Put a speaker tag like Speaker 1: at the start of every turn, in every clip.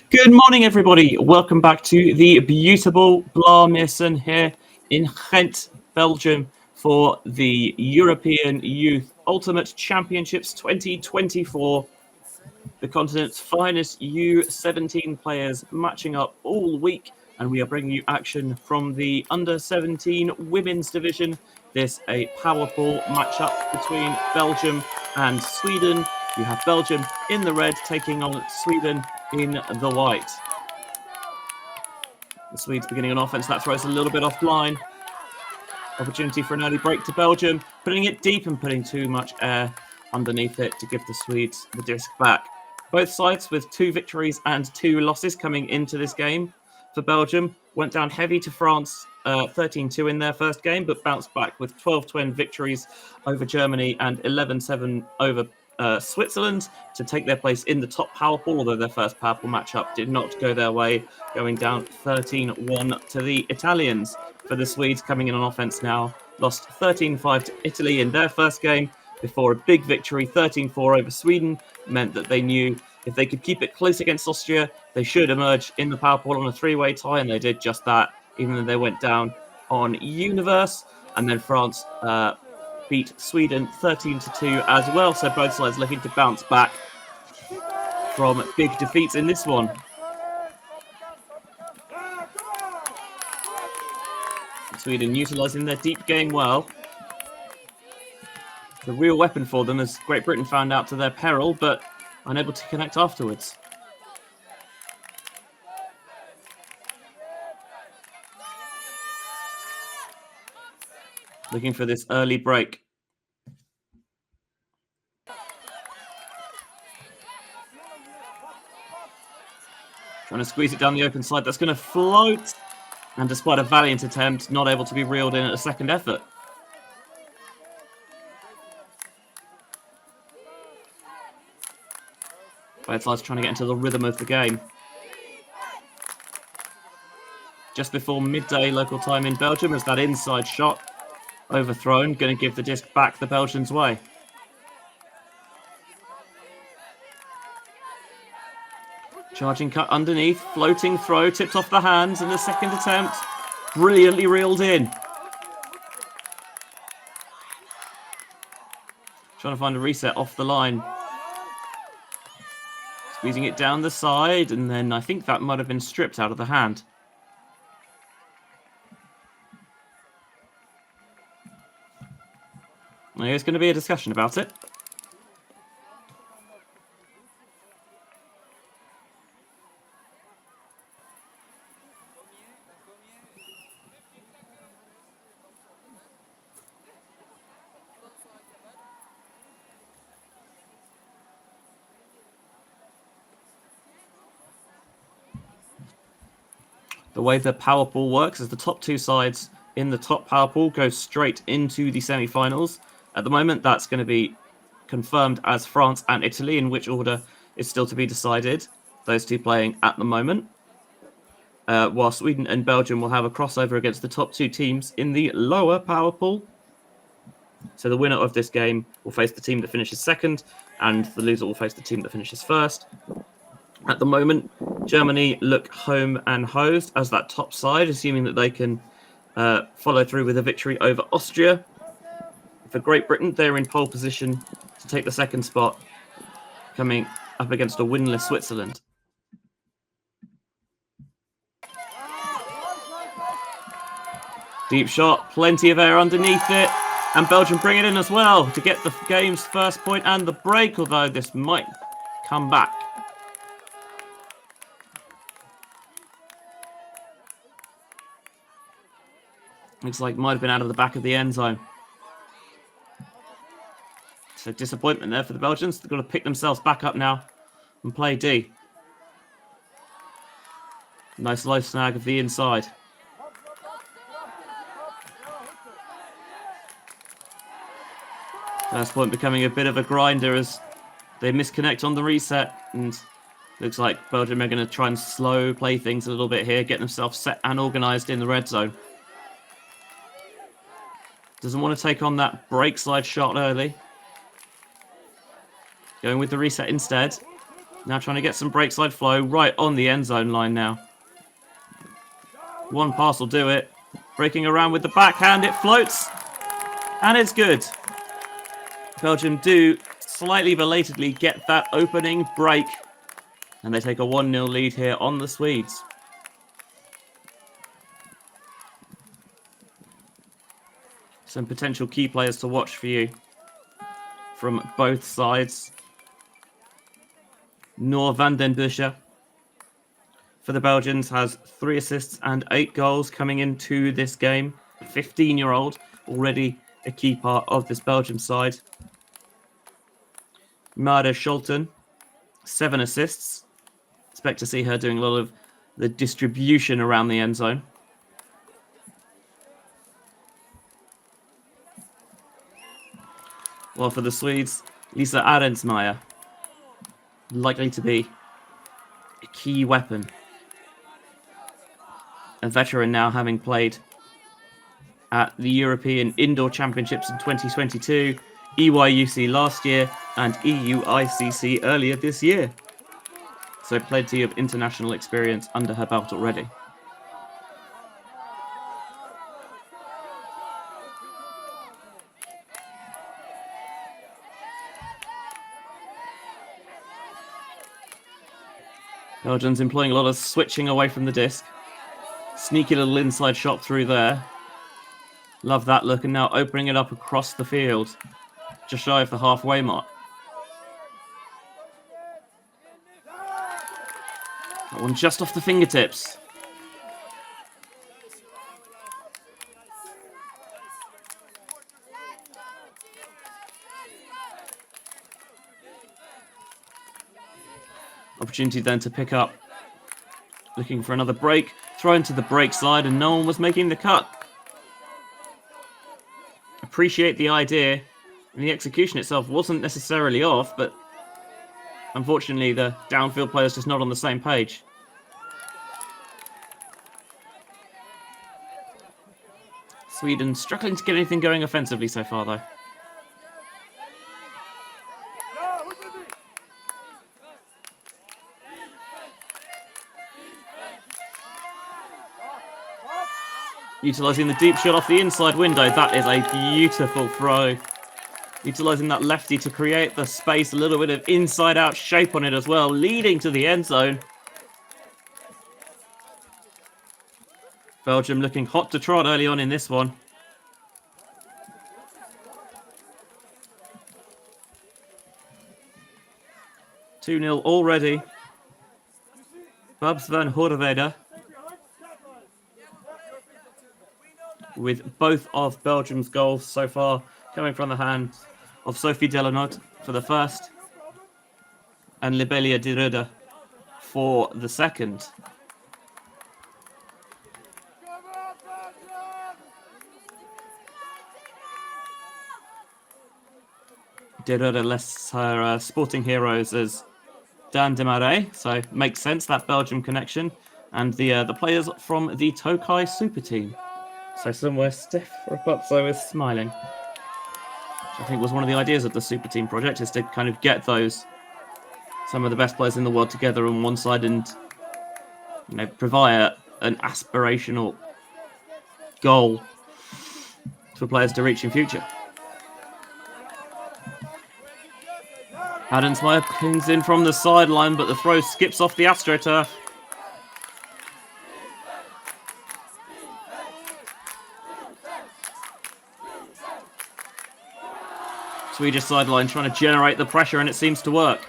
Speaker 1: Good morning, everybody. Welcome back to the beautiful Blarmesen here in Ghent, Belgium, for the European Youth Ultimate Championships 2024. The continent's finest U17 players matching up all week, and we are bringing you action from the under-17 women's division. This a powerful matchup between Belgium and Sweden. You have Belgium in the red taking on Sweden in the white. The Swedes beginning an offense that throws a little bit offline. Opportunity for an early break to Belgium, putting it deep and putting too much air underneath it to give the Swedes the disc back. Both sides with 2 victories and 2 losses coming into this game. For Belgium, went down heavy to France 13-2 in their first game, but bounced back with 12-2 victories over Germany and 11-7 over Switzerland to take their place in the top power pool, although their first power pool matchup did not go their way, going down 13-1 to the Italians. For the Swedes coming in on offense now, lost 13-5 to Italy in their first game before a big victory 13-4 over Sweden meant that they knew if they could keep it close against Austria, they should emerge in the power pool on a 3-way tie, and they did just that, even though they went down on Universe. And then France beat Sweden 13-2 as well, so both sides looking to bounce back from big defeats in this one. Sweden utilising their deep game well. The real weapon for them, as Great Britain found out to their peril, but unable to connect afterwards. Looking for this early break. Trying to squeeze it down the open side. That's going to float. And despite a valiant attempt, not able to be reeled in at a second effort. Both sides trying to get into the rhythm of the game. Just before midday local time in Belgium as that inside shot overthrown, going to give the disc back the Belgians' way. Charging cut underneath, floating throw, tipped off the hands, and the second attempt brilliantly reeled in. Trying to find a reset off the line. Squeezing it down the side, and then I think that might have been stripped out of the hand. There's going to be a discussion about it. The way the power pool works is the top 2 sides in the top power pool go straight into the semi-finals. At the moment, that's going to be confirmed as France and Italy, in which order is still to be decided. Those 2 playing at the moment. While Sweden and Belgium will have a crossover against the top 2 teams in the lower power pool. So the winner of this game will face the team that finishes second, and the loser will face the team that finishes first. At the moment, Germany look home and hosed as that top side, assuming that they can follow through with a victory over Austria. For Great Britain, they're in pole position to take the second spot, coming up against a winless Switzerland. Deep shot, plenty of air underneath it, and Belgium bring it in as well to get the game's first point and the break, although this might come back. Looks like might have been out of the back of the end zone. So disappointment there for the Belgians. They've got to pick themselves back up now and play D. Nice low snag of the inside. First point becoming a bit of a grinder as they misconnect on the reset, and looks like Belgium are going to try and slow play things a little bit here, get themselves set and organised in the red zone. Doesn't want to take on that break slide shot early. Going with the reset instead. Now trying to get some break side flow right on the end zone line now. One pass will do it. Breaking around with the backhand, it floats. And it's good. Belgium do slightly belatedly get that opening break. And they take a 1-0 lead here on the Swedes. Some potential key players to watch for you from both sides. Noor van den Busche for the Belgians has 3 assists and 8 goals coming into this game. A 15-year-old, already a key part of this Belgium side. Made Scholten, 7 assists. Expect to see her doing a lot of the distribution around the end zone. Well, for the Swedes, Lisa Arensmeyer, likely to be a key weapon. A veteran now, having played at the European Indoor Championships in 2022, EYUC last year, and EUICC earlier this year. So plenty of international experience under her belt already. Belgians employing a lot of switching away from the disc. Sneaky little inside shot through there. Love that look, and now opening it up across the field. Just shy of the halfway mark. That one just off the fingertips. Opportunity then to pick up. Looking for another break. Thrown to the break side, and no one was making the cut. Appreciate the idea. And the execution itself wasn't necessarily off, but unfortunately the downfield player's just not on the same page. Sweden struggling to get anything going offensively so far, though. Utilising the deep shot off the inside window. That is a beautiful throw. Utilising that lefty to create the space, a little bit of inside-out shape on it as well, leading to the end zone. Belgium looking hot to trot early on in this one. (2-0) already. Babs van Hoorwede with both of Belgium's goals so far coming from the hands of Sophie Delanote for the first and Libelia de Rudde for the second. De Rudde lists her sporting heroes as Dan de Marais, so makes sense, that Belgium connection, and the players from the Tokai super team. So somewhere Steph Rapazzo is smiling. Which I think was one of the ideas of the super team project, is to kind of get some of the best players in the world together on one side and, you know, provide an aspirational goal for players to reach in future. Adensmeyer pings in from the sideline, but the throw skips off the AstroTurf. Swedish sideline trying to generate the pressure, and it seems to work.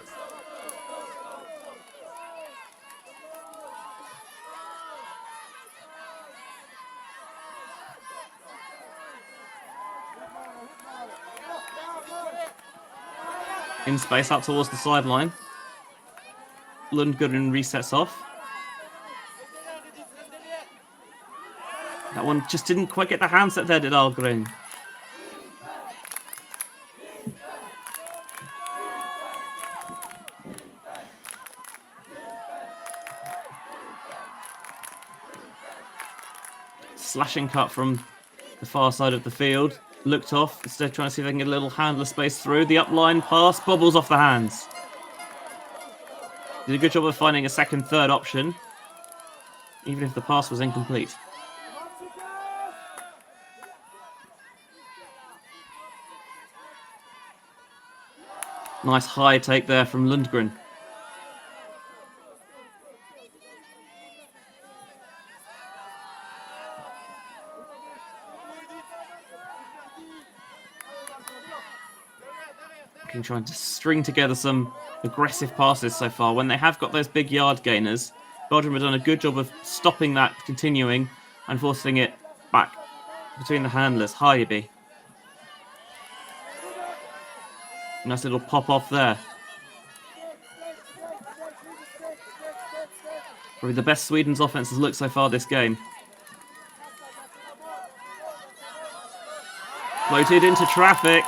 Speaker 1: In space out towards the sideline. Lundgren resets off. That one just didn't quite get the handset there, did Algren. Slashing cut from the far side of the field. looked off, instead trying to see if they can get a little handler space through. The upline pass bobbles off the hands. Did a good job of finding a second, third option, even if the pass was incomplete. Nice high take there from Lundgren. Trying to string together some aggressive passes so far. When they have got those big yard gainers, Belgium have done a good job of stopping that continuing and forcing it back between the handlers. Harjeby. Nice little pop off there. Probably the best Sweden's offense has looked so far this game. Floated into traffic.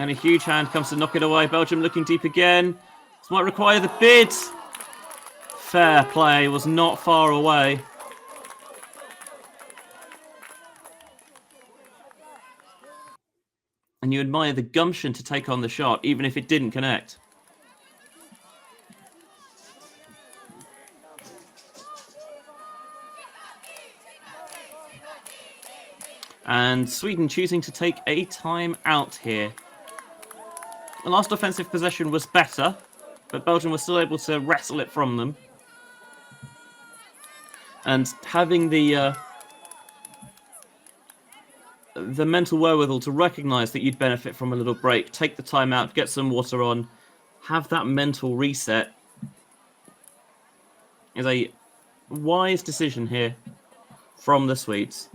Speaker 1: And a huge hand comes to knock it away. Belgium looking deep again. This might require the bid. Fair play, was not far away. And you admire the gumption to take on the shot, even if it didn't connect. And Sweden choosing to take a time out here. The last offensive possession was better, but Belgium was still able to wrestle it from them. And having the mental wherewithal to recognise that you'd benefit from a little break, take the time out, get some water on, have that mental reset is a wise decision here from the Swedes.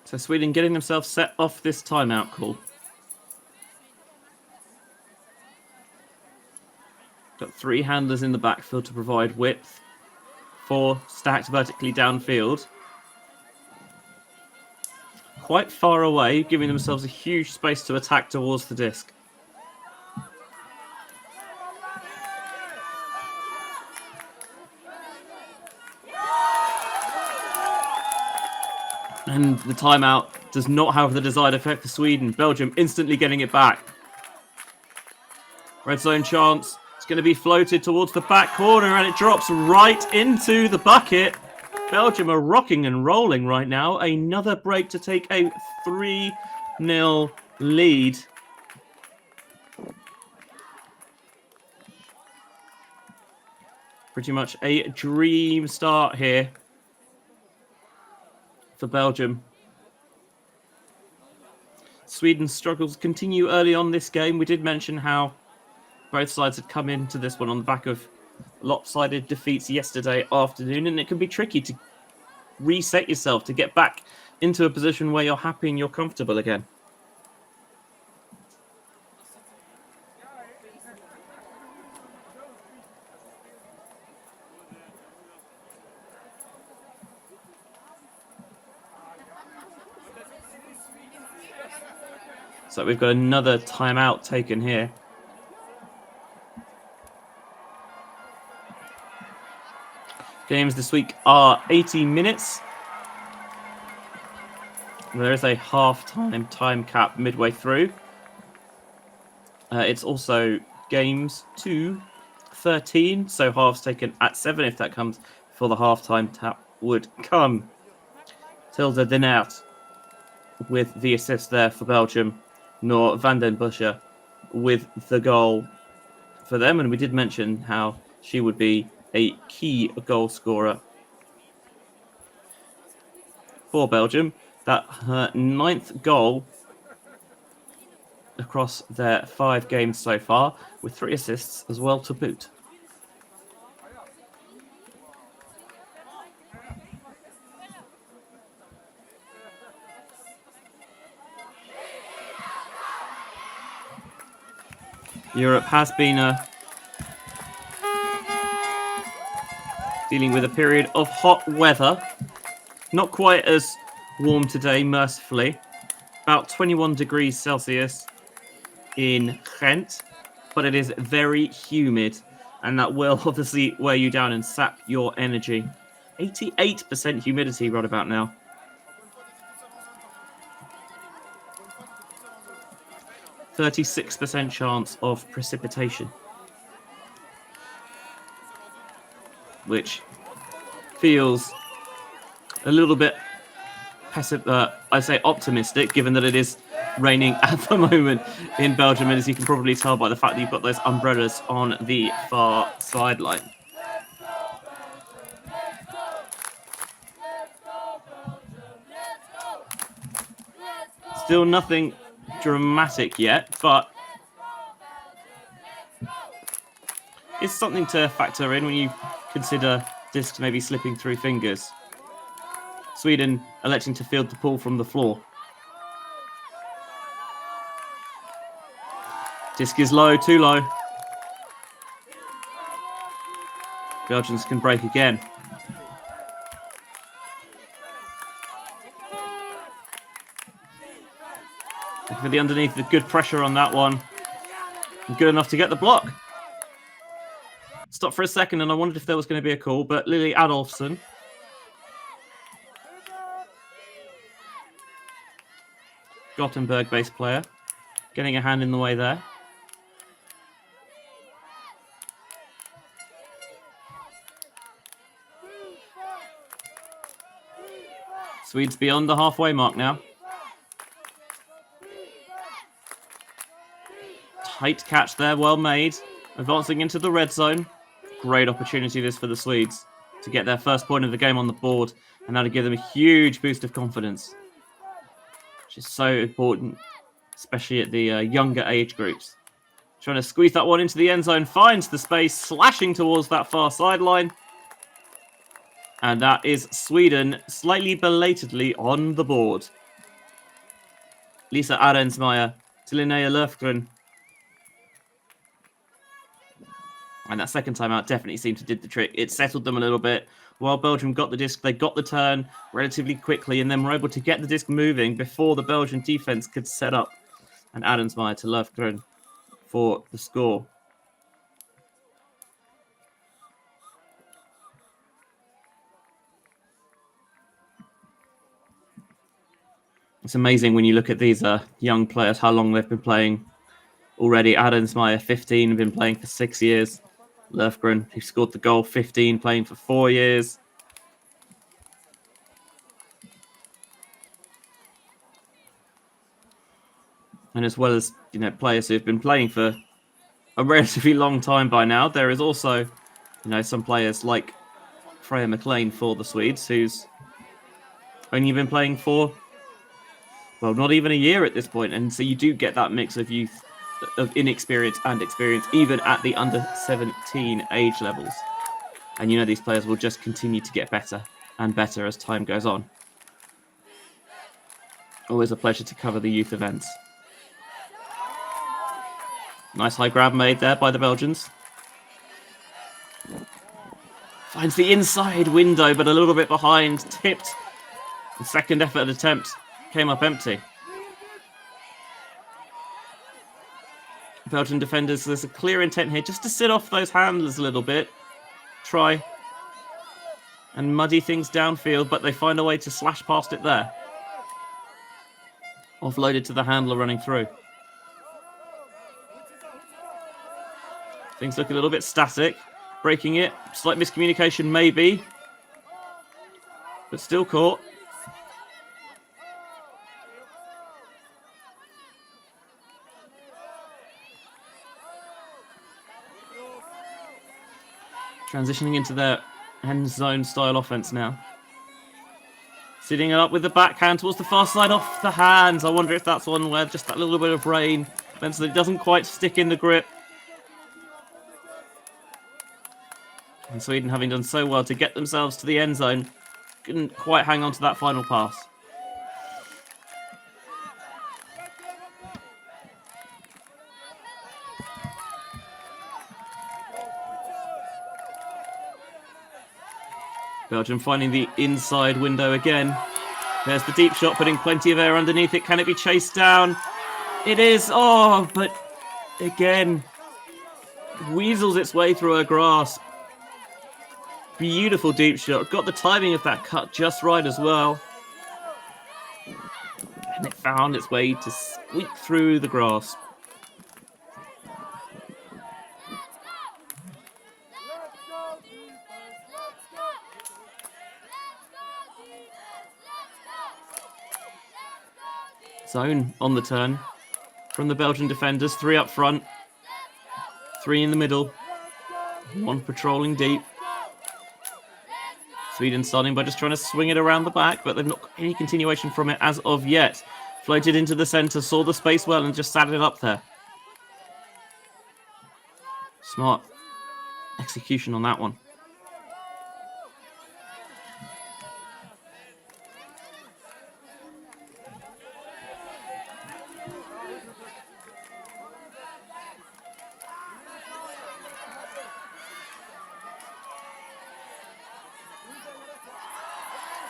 Speaker 1: So Sweden getting themselves set off this timeout call. Got 3 handlers in the backfield to provide width. 4 stacked vertically downfield. Quite far away, giving themselves a huge space to attack towards the disc. And the timeout does not have the desired effect for Sweden. Belgium instantly getting it back. Red zone chance. It's going to be floated towards the back corner and it drops right into the bucket. Belgium are rocking and rolling right now. Another break to take a 3-0 lead. Pretty much a dream start here for Belgium. Sweden's struggles continue early on this game. We did mention how both sides had come into this one on the back of lopsided defeats yesterday afternoon, and it can be tricky to reset yourself, to get back into a position where you're happy and you're comfortable again. So we've got another timeout taken here. Games this week are 80 minutes. There is a half-time time cap midway through. It's also games to 13, so halves taken at 7 if that comes before the half-time tap would come. Tilde Den Aert with the assist there for Belgium, nor Van den Busche with the goal for them. And we did mention how she would be a key goal scorer for Belgium. That her 9th goal across their 5 games so far, with 3 assists as well to boot. Europe has been dealing with a period of hot weather. Not quite as warm today, mercifully. About 21 degrees Celsius in Ghent, but it is very humid, and that will obviously wear you down and sap your energy. 88% humidity right about now. %36% chance of precipitation, which feels a little bit I'd say optimistic, given that it is raining at the moment in Belgium, and as you can probably tell by the fact that you've got those umbrellas on the far sideline. Still nothing dramatic yet, but it's something to factor in when you consider discs maybe slipping through fingers. Sweden electing to field the ball from the floor. Disc is low, too low. Belgians can break again. For the underneath, the good pressure on that one. Good enough to get the block. Stopped for a second and I wondered if there was going to be a call, but Lily Adolfsson. Gothenburg-based player. Getting a hand in the way there. Swedes beyond the halfway mark now. Tight catch there, well made. Advancing into the red zone. Great opportunity this for the Swedes to get their first point of the game on the board, and that'll give them a huge boost of confidence, which is so important, especially at the younger age groups. Trying to squeeze that one into the end zone, finds the space, slashing towards that far sideline. And that is Sweden slightly belatedly on the board. Lisa Arensmeyer to Linnea Löfgren. And that second time out definitely seemed to did the trick. It settled them a little bit. While Belgium got the disc, they got the turn relatively quickly and then were able to get the disc moving before the Belgian defense could set up. And Arensmeyer to Löfgren for the score. It's amazing when you look at these young players, how long they've been playing already. Arensmeyer, 15, been playing for 6 years. Löfgren, who scored the goal, 15, playing for 4 years. And as well as, players who've been playing for a relatively long time by now, there is also, some players like Freya McLean for the Swedes, who's only been playing for, well, not even a year at this point. And so you do get that mix of youth, of inexperience and experience, even at the under 17 age levels. And these players will just continue to get better and better as time goes on. Always a pleasure to cover the youth events. Nice high grab made there by the Belgians. Finds the inside window, but a little bit behind. Tipped. The second effort attempt came up empty. Belgian defenders, there's a clear intent here just to sit off those handlers a little bit. Try and muddy things downfield, but they find a way to slash past it there. Offloaded to the handler running through. Things look a little bit static. Breaking it. Slight miscommunication maybe. But still caught. Transitioning into their end zone style offense now. Sitting it up with the backhand towards the far side off the hands. I wonder if that's one where just that little bit of rain means that it doesn't quite stick in the grip. And Sweden, having done so well to get themselves to the end zone, couldn't quite hang on to that final pass. Belgium finding the inside window again. There's the deep shot, putting plenty of air underneath it. Can it be chased down? It is. Oh, but again, weasels its way through her grasp. Beautiful deep shot. Got the timing of that cut just right as well. And it found its way to squeak through the grasp. Zone on the turn from the Belgian defenders. 3 up front, 3 in the middle, 1 patrolling deep. Sweden starting by just trying to swing it around the back, but they've not got any continuation from it as of yet. Floated into the centre, saw the space well and just sat it up there. Smart execution on that one.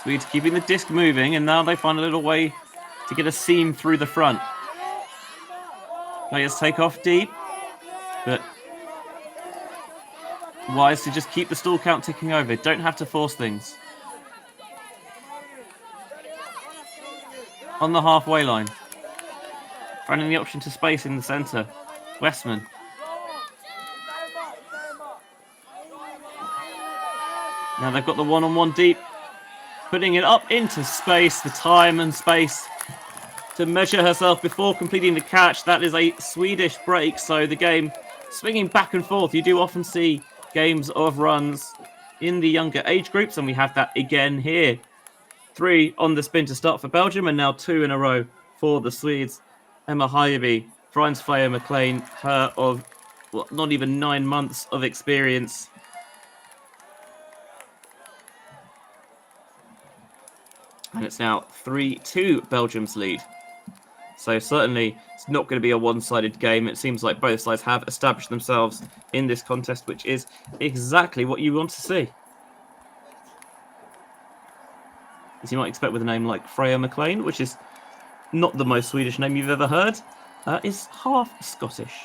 Speaker 1: Swedes keeping the disc moving, and now they find a little way to get a seam through the front. Players take off deep, but wise to just keep the stall count ticking over. Don't have to force things. On the halfway line. Finding the option to space in the centre. Westman. Now they've got the one-on-one deep. Putting it up into space, the time and space to measure herself before completing the catch. That is a Swedish break, so the game swinging back and forth. You do often see games of runs in the younger age groups, and we have that again here. 3 on the spin to start for Belgium, and now 2 in a row for the Swedes. Emma Hyeby finds Freya McLean, her of not even 9 months of experience. And it's now 3-2 Belgium's lead. So certainly it's not going to be a one-sided game. It seems like both sides have established themselves in this contest, which is exactly what you want to see. As you might expect with a name like Freya McLean, which is not the most Swedish name you've ever heard, is half Scottish.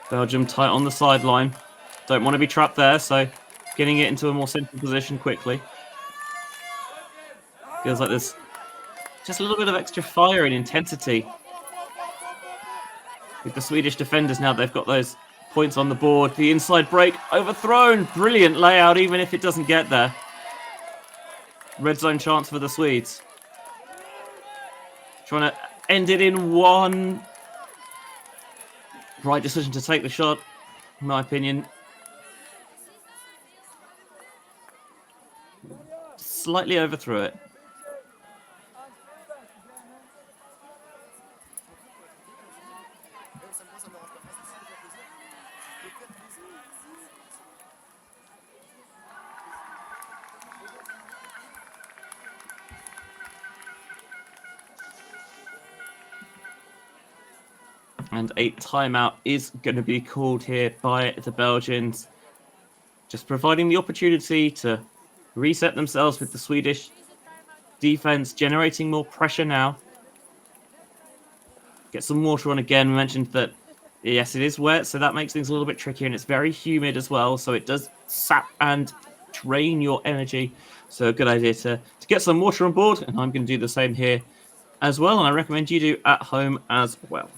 Speaker 1: Belgium tight on the sideline. Don't want to be trapped there, so getting it into a more central position quickly. Feels like there's just a little bit of extra fire and intensity with the Swedish defenders now. They've got those points on the board. The inside break overthrown. Brilliant layout, even if it doesn't get there. Red zone chance for the Swedes. Trying to end it in one. Right decision to take the shot, in my opinion. Slightly overthrew it. And a timeout is going to be called here by the Belgians. Just providing the opportunity to reset themselves with the Swedish defense, generating more pressure now. Get some water on again. We mentioned that, yes, it is wet, so that makes things a little bit trickier, and it's very humid as well, so it does sap and drain your energy. So a good idea to get some water on board, and I'm going to do the same here as well, and I recommend you do at home as well.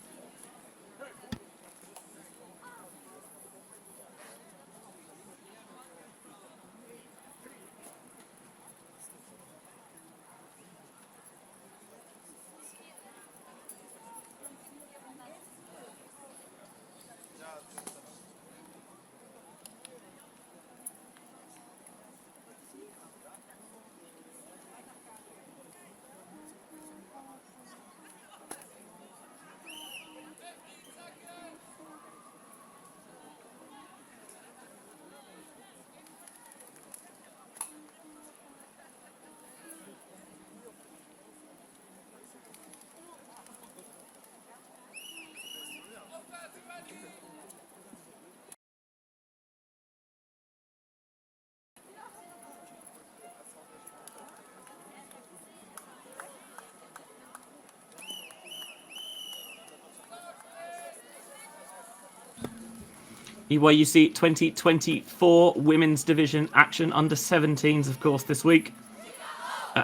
Speaker 1: EYUC 2024 Women's Division action, under 17s, of course, this week.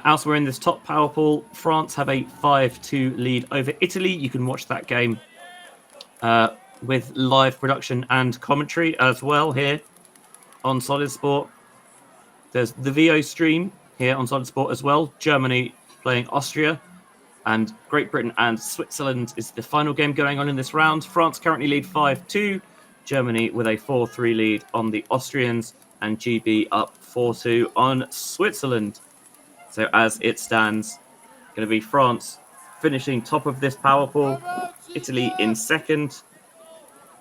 Speaker 1: Elsewhere in this top power pool, France have a 5-2 lead over Italy. You can watch that game with live production and commentary as well here on Solid Sport. There's the VO stream here on Solid Sport as well. Germany playing Austria, and Great Britain and Switzerland is the final game going on in this round. France currently lead 5-2. Germany with a 4-3 lead on the Austrians, and GB up 4-2 on Switzerland. So as it stands, going to be France finishing top of this power pool, Italy in second,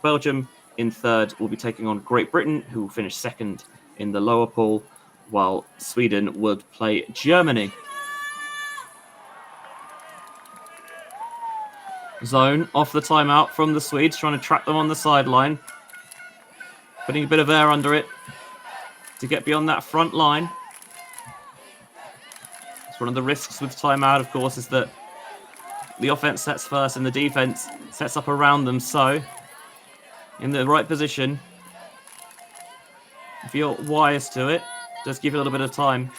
Speaker 1: Belgium in third will be taking on Great Britain, who will finish second in the lower pool, while Sweden would play Germany. Zone off the timeout from the Swedes, trying to trap them on the sideline. Putting a bit of air under it to get beyond that front line. It's one of the risks with timeout, of course, is that the offense sets first and the defense sets up around them. So, in the right position, if you're wise to it, just give it a little bit of time.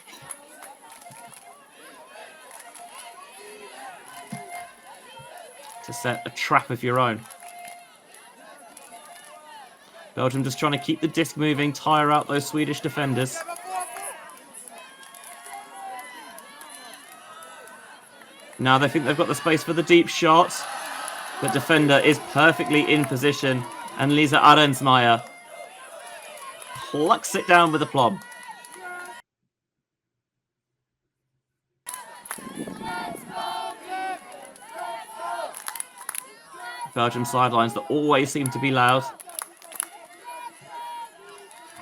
Speaker 1: To set a trap of your own. Belgium just trying to keep the disc moving, tire out those Swedish defenders. Now they think they've got the space for the deep shot. The defender is perfectly in position, and Lisa Arensmeyer plucks it down with aplomb. Belgium sidelines that always seem to be loud.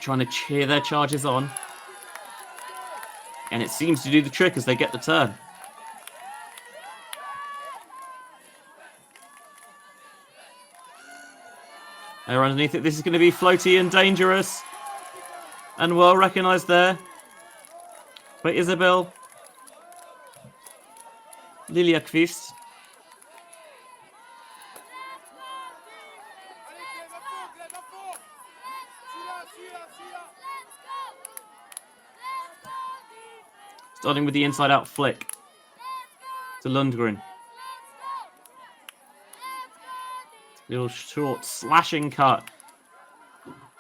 Speaker 1: Trying to cheer their charges on. And it seems to do the trick as they get the turn. They're underneath it. This is going to be floaty and dangerous. And well recognised there by Isabel Liljakvist. Starting with the inside-out flick to Lundgren. Little short slashing cut.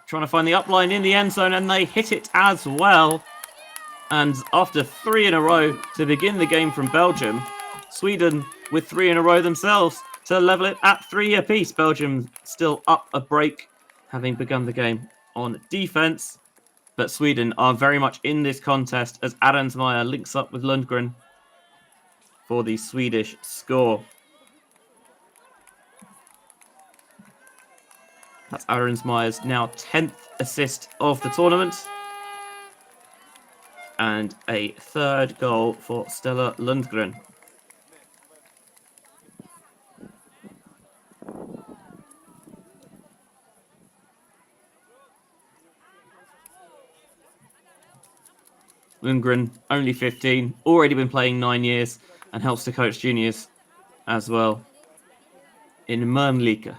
Speaker 1: Trying to find the upline in the end zone, and they hit it as well. And after 3 in a row to begin the game from Belgium, Sweden with 3 in a row themselves to level it at 3 apiece. Belgium still up a break, having begun the game on defense. But Sweden are very much in this contest as Adamsmeyer links up with Lundgren for the Swedish score. That's Adamsmeyer's now 10th assist of the tournament. And a third goal for Stella Lundgren. Lundgren, only 15, already been playing 9 years and helps to coach juniors as well in Mölnlycke.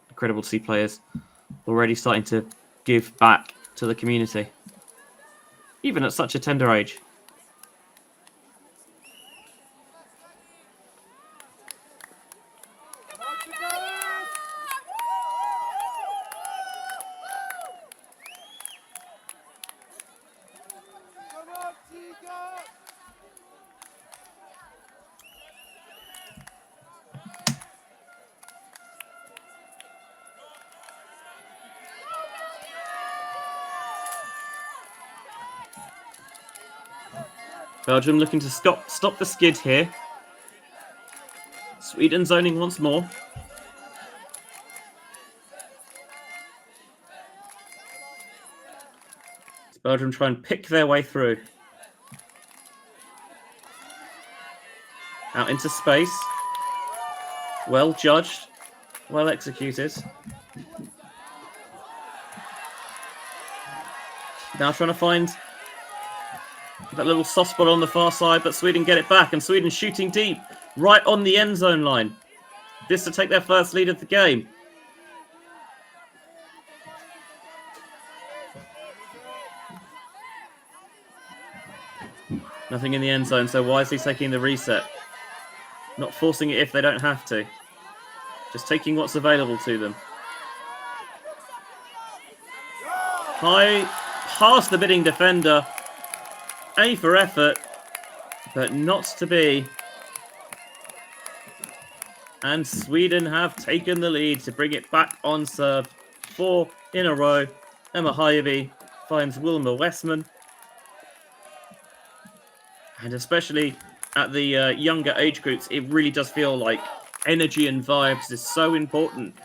Speaker 1: Incredible to see players already starting to give back to the community, even at such a tender age. Belgium looking to stop the skid here. Sweden zoning once more. Belgium try and pick their way through. Out into space. Well judged. Well executed. Now trying to find that little soft spot on the far side, but Sweden get it back, and Sweden shooting deep, right on the end zone line. This to take their first lead of the game. Nothing in the end zone, so wisely taking the reset. Not forcing it if they don't have to. Just taking what's available to them. High past the bidding defender. A for effort, but not to be. And Sweden have taken the lead to bring it back on serve. 4 in a row. Emma Hyeby finds Wilma Westman. And especially at the younger age groups, it really does feel like energy and vibes is so important.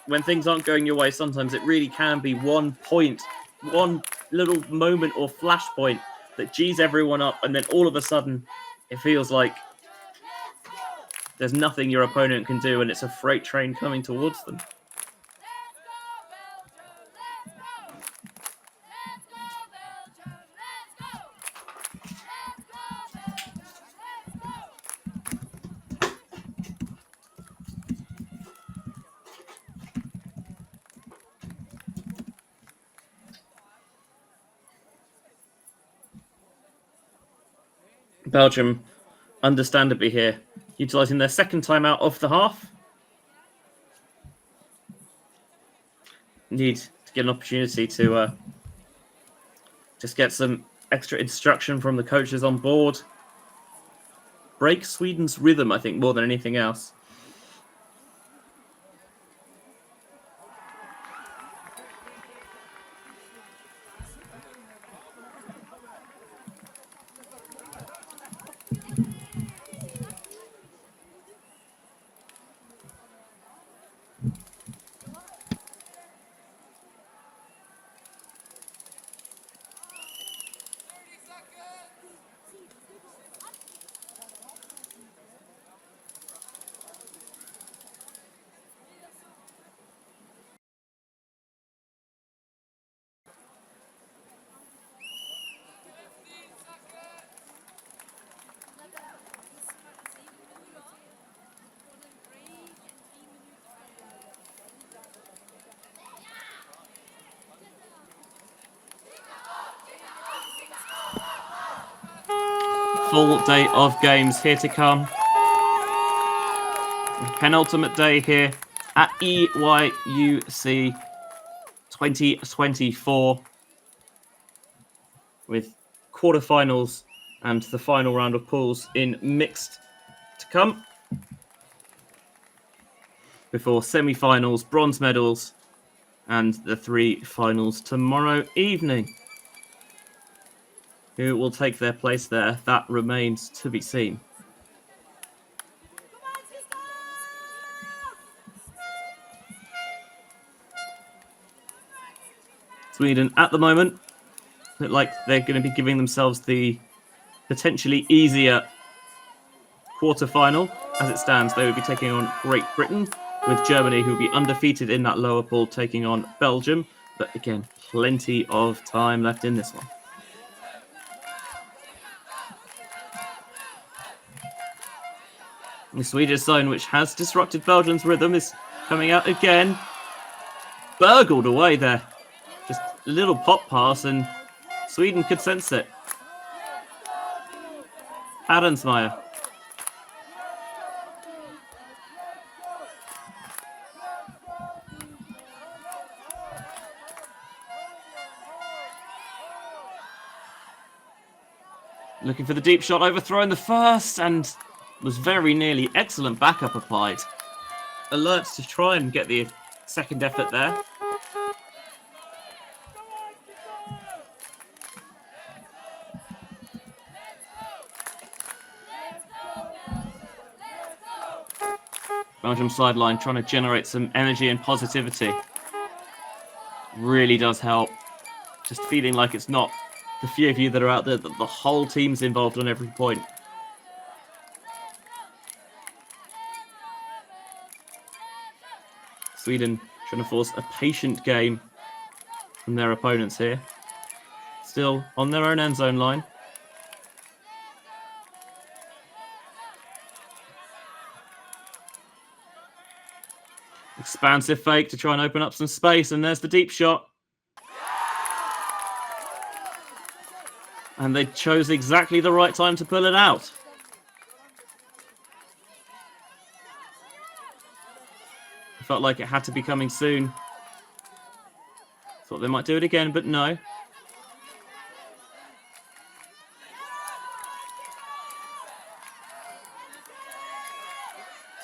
Speaker 1: When things aren't going your way, sometimes it really can be one point, one little moment or flashpoint that G's everyone up, and then all of a sudden it feels like there's nothing your opponent can do and it's a freight train coming towards them. Belgium, understandably here, utilising their second timeout of the half. Need to get an opportunity to just get some extra instruction from the coaches on board. Break Sweden's rhythm, I think, more than anything else. Full day of games here to come. Penultimate day here at EYUC 2024 with quarterfinals And the final round of pools in mixed to come. Before semi-finals, bronze medals, and the 3 finals tomorrow evening. Who will take their place there? That remains to be seen. Sweden, at the moment, look like they're going to be giving themselves the potentially easier quarter-final. As it stands, they would be taking on Great Britain, with Germany, who will be undefeated in that lower pool, taking on Belgium. But again, plenty of time left in this one. The Swedish zone, which has disrupted Belgium's rhythm, is coming out again. Burgled away there. Just a little pop pass, and Sweden could sense it. Adensmeyer. Looking for the deep shot, overthrowing the first, and was very nearly. Excellent backup applied. Alert to try and get the second effort there. Belgium sideline trying to generate some energy and positivity. Really does help. Just feeling like it's not the few of you that are out there, that the whole team's involved on every point. Sweden trying to force a patient game from their opponents here. Still on their own end zone line. Expansive fake to try and open up some space, and there's the deep shot. And they chose exactly the right time to pull it out. It felt like it had to be coming soon. Thought they might do it again, but no.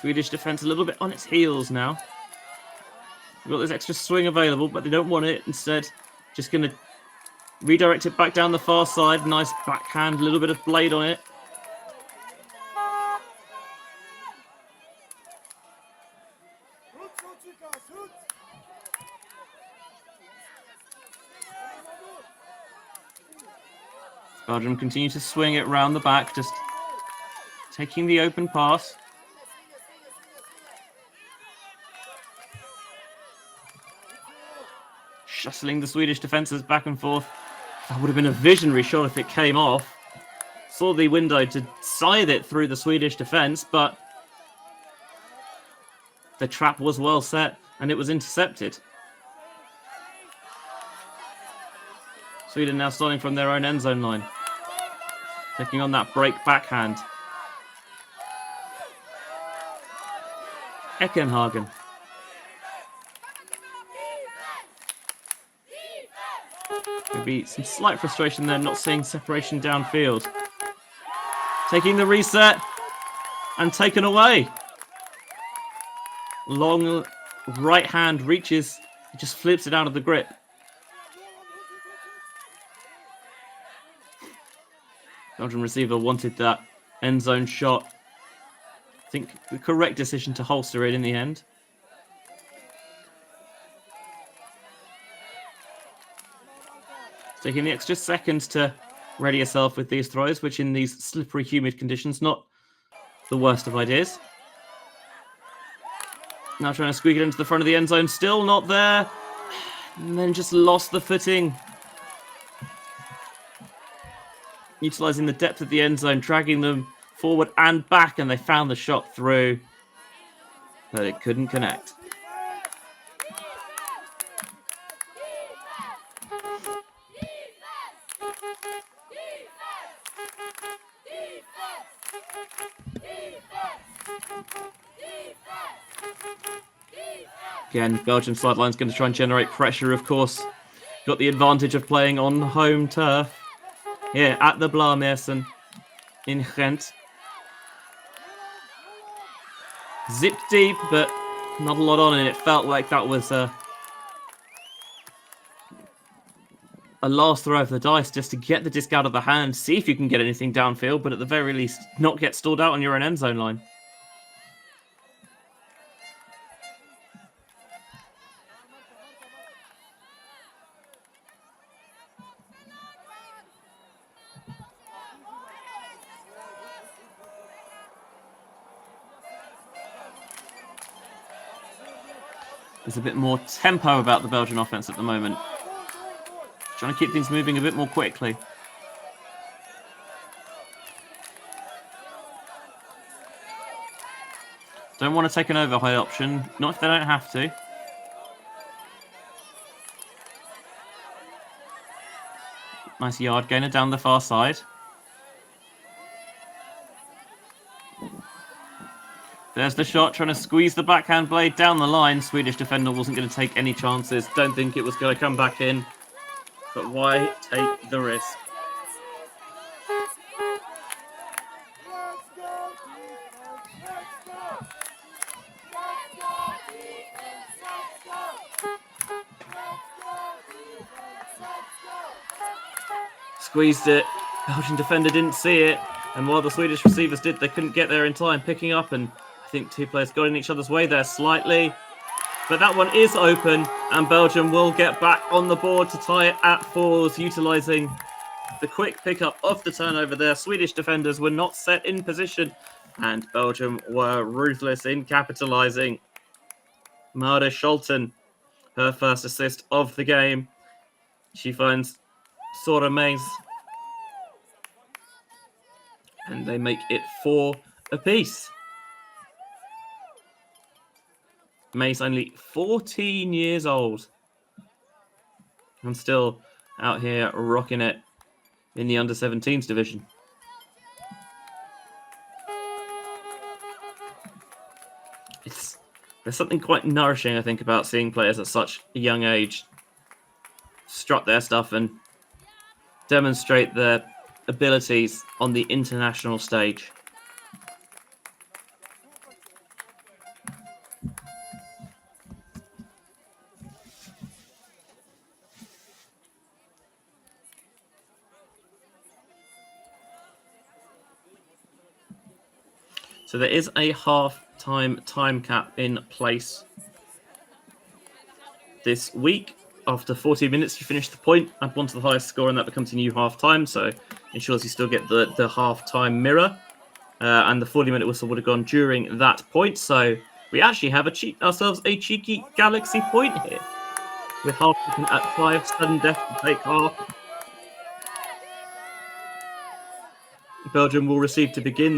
Speaker 1: Swedish defense a little bit on its heels now. They've got this extra swing available, but they don't want it. Instead, just going to redirect it back down the far side. Nice backhand, a little bit of blade on it. Belgium continue to swing it round the back, just taking the open pass. Shuttling the Swedish defences back and forth. That would have been a visionary shot if it came off. Saw the window to scythe it through the Swedish defence, but the trap was well set and it was intercepted. Sweden now starting from their own end zone line. Taking on that break backhand. Eckenhagen. Maybe some slight frustration there, not seeing separation downfield. Taking the reset and taken away. Long right hand reaches, just flips it out of the grip. Belgian receiver wanted that end zone shot. I think the correct decision to holster it in the end. Taking the extra seconds to ready yourself with these throws, which in these slippery, humid conditions, not the worst of ideas. Now trying to squeak it into the front of the end zone, still not there. And then just lost the footing. Utilising the depth of the end zone, dragging them forward and back, and they found the shot through, but it couldn't connect. Again, Belgium sideline's going to try and generate pressure, of course. Got the advantage of playing on home turf here at the Blameersen. in Ghent. Zipped deep, but not a lot on it. It felt like that was a last throw of the dice just to get the disc out of the hand, see if you can get anything downfield, but at the very least, not get stalled out on your own end zone line. There's a bit more tempo about the Belgian offense at the moment. Trying to keep things moving a bit more quickly. Don't want to take an overhigh option, not if they don't have to. Nice yard gainer down the far side. There's the shot, trying to squeeze the backhand blade down the line. Swedish defender wasn't going to take any chances. Don't think it was going to come back in. But why take the risk? Squeezed it. Belgian defender didn't see it. And while the Swedish receivers did, they couldn't get there in time, picking up. And I think two players got in each other's way there slightly. But that one is open, and Belgium will get back on the board to tie it at 4s, utilising the quick pickup of the turnover there. Swedish defenders were not set in position, and Belgium were ruthless in capitalising. Marta Scholten, her first assist of the game. She finds Sora Mays, and they make it 4 apiece. May's only 14 years old and still out here rocking it in the under-17s division. There's something quite nourishing, I think, about seeing players at such a young age strut their stuff and demonstrate their abilities on the international stage. So there is a half-time time cap in place this week. After 40 minutes, you finish the point, add one to the highest score, and that becomes a new half-time. So ensures you still get the half-time mirror. And the 40-minute whistle would have gone during that point. So we actually have ourselves a cheeky Galaxy point here. With half at 5, sudden death to take half. Belgium will receive to begin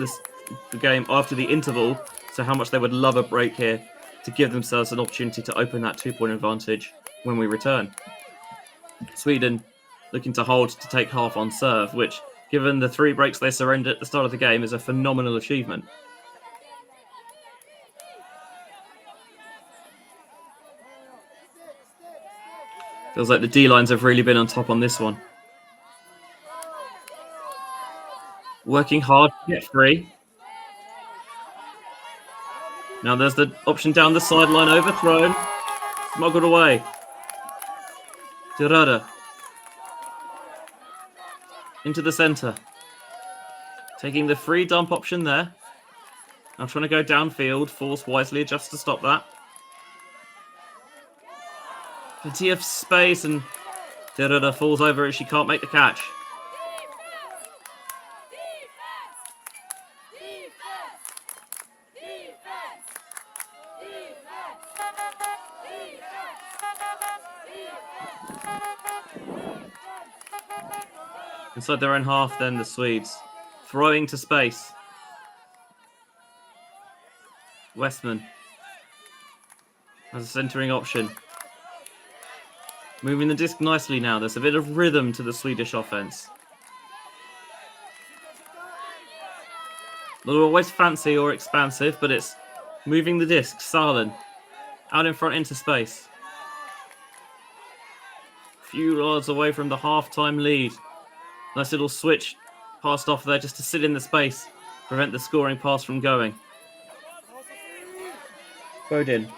Speaker 1: the game after the interval. So how much they would love a break here to give themselves an opportunity to open that 2-point advantage when we return. Sweden looking to hold to take half on serve, which, given the 3 breaks they surrendered at the start of the game, is a phenomenal achievement. Feels like the D-lines have really been on top on this one. Working hard to get free. Now there's the option down the sideline, overthrown. Smuggled away. Durada. Into the centre. Taking the free dump option there. Now trying to go downfield. Force wisely adjusts to stop that. Plenty of space, and Durada falls over as she can't make the catch. Inside their own half, then the Swedes. Throwing to space. Westman has a centering option. Moving the disc nicely now. There's a bit of rhythm to the Swedish offense. Not always fancy or expansive, but it's moving the disc. Salen out in front into space. A few yards away from the half-time lead. Nice little switch passed off there just to sit in the space, prevent the scoring pass from going. Bodin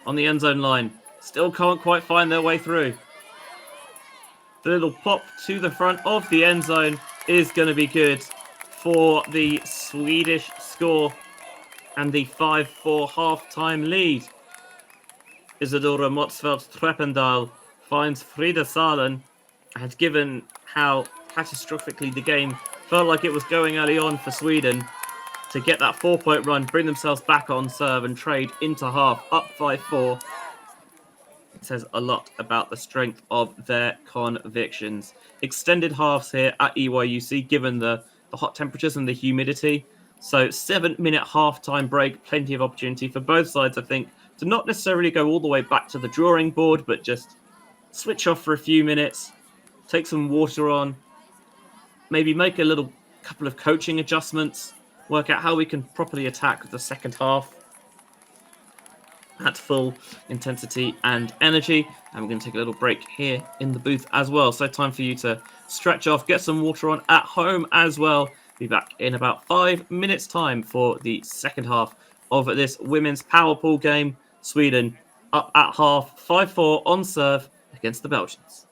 Speaker 1: on the end zone line. Still can't quite find their way through. The little pop to the front of the end zone is going to be good for the Swedish score and the 5-4 half-time lead. Isadora Motzfeldt-Treppendal finds Frida Salen, and given how catastrophically the game felt like it was going early on for Sweden, to get that 4-point run, bring themselves back on serve and trade into half, up 5-4. It says a lot about the strength of their convictions. Extended halves here at EYUC, given the hot temperatures and the humidity. So 7-minute half-time break, plenty of opportunity for both sides, I think, to not necessarily go all the way back to the drawing board, but just switch off for a few minutes, take some water on, maybe make a couple of coaching adjustments, work out how we can properly attack the second half at full intensity and energy. And we're going to take a little break here in the booth as well. So time for you to stretch off, get some water on at home as well. Be back in about 5 minutes time for the second half of this women's power pool game. Sweden up at half, 5-4 on serve against the Belgians.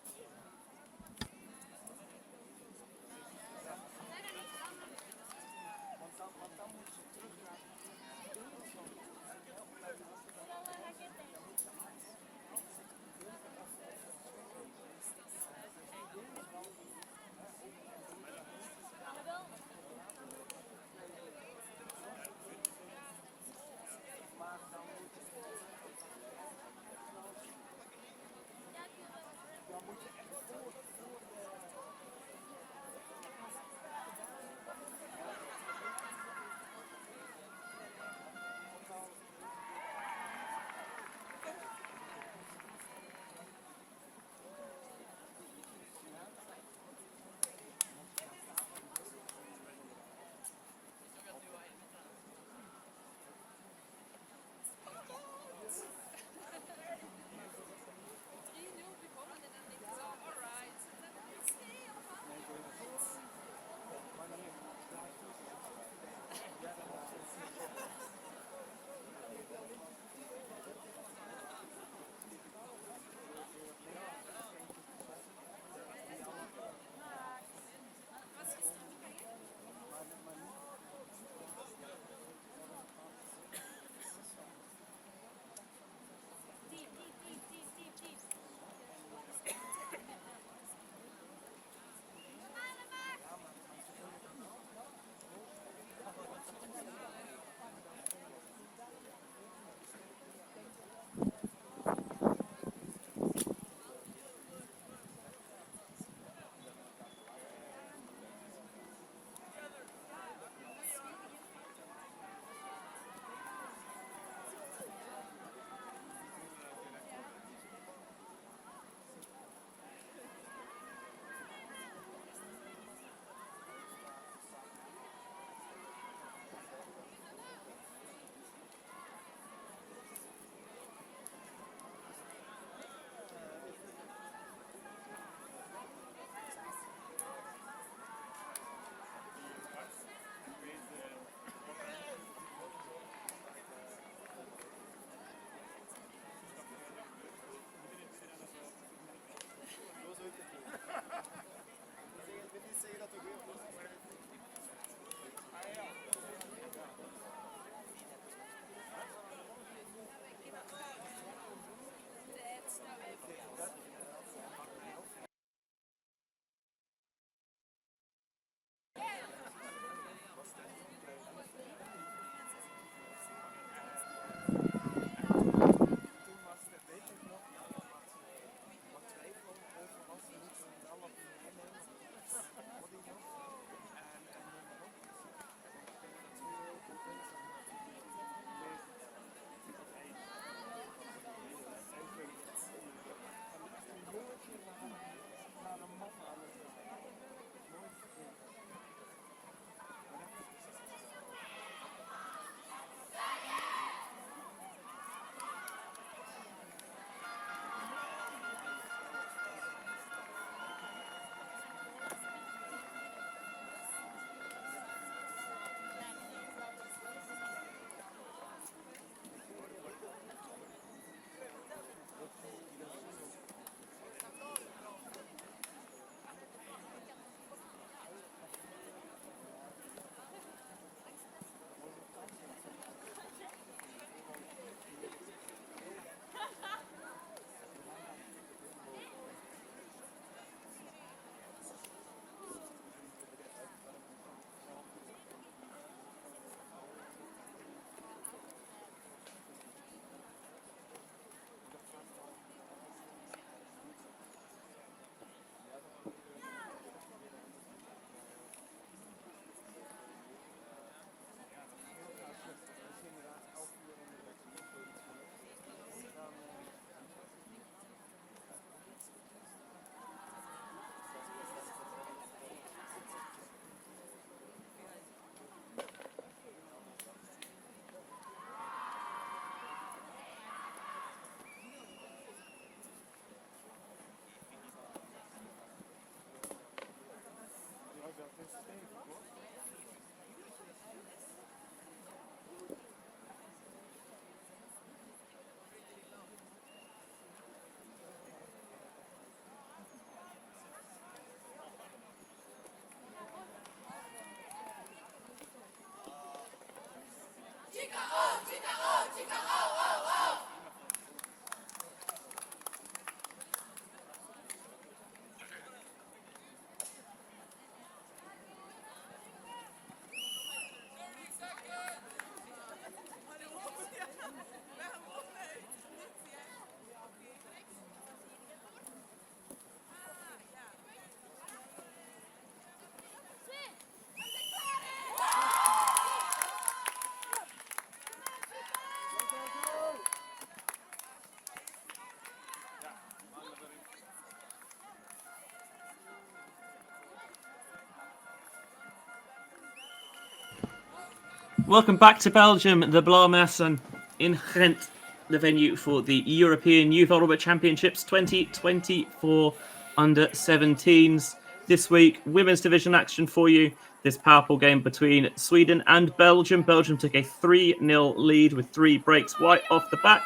Speaker 1: Welcome back to Belgium, the Blaumessen in Ghent, the venue for the European Youth Volleyball Championships 2024 under-17s. This week, women's division action for you. This powerful game between Sweden and Belgium. Belgium took a 3-0 lead with 3 breaks right off the back.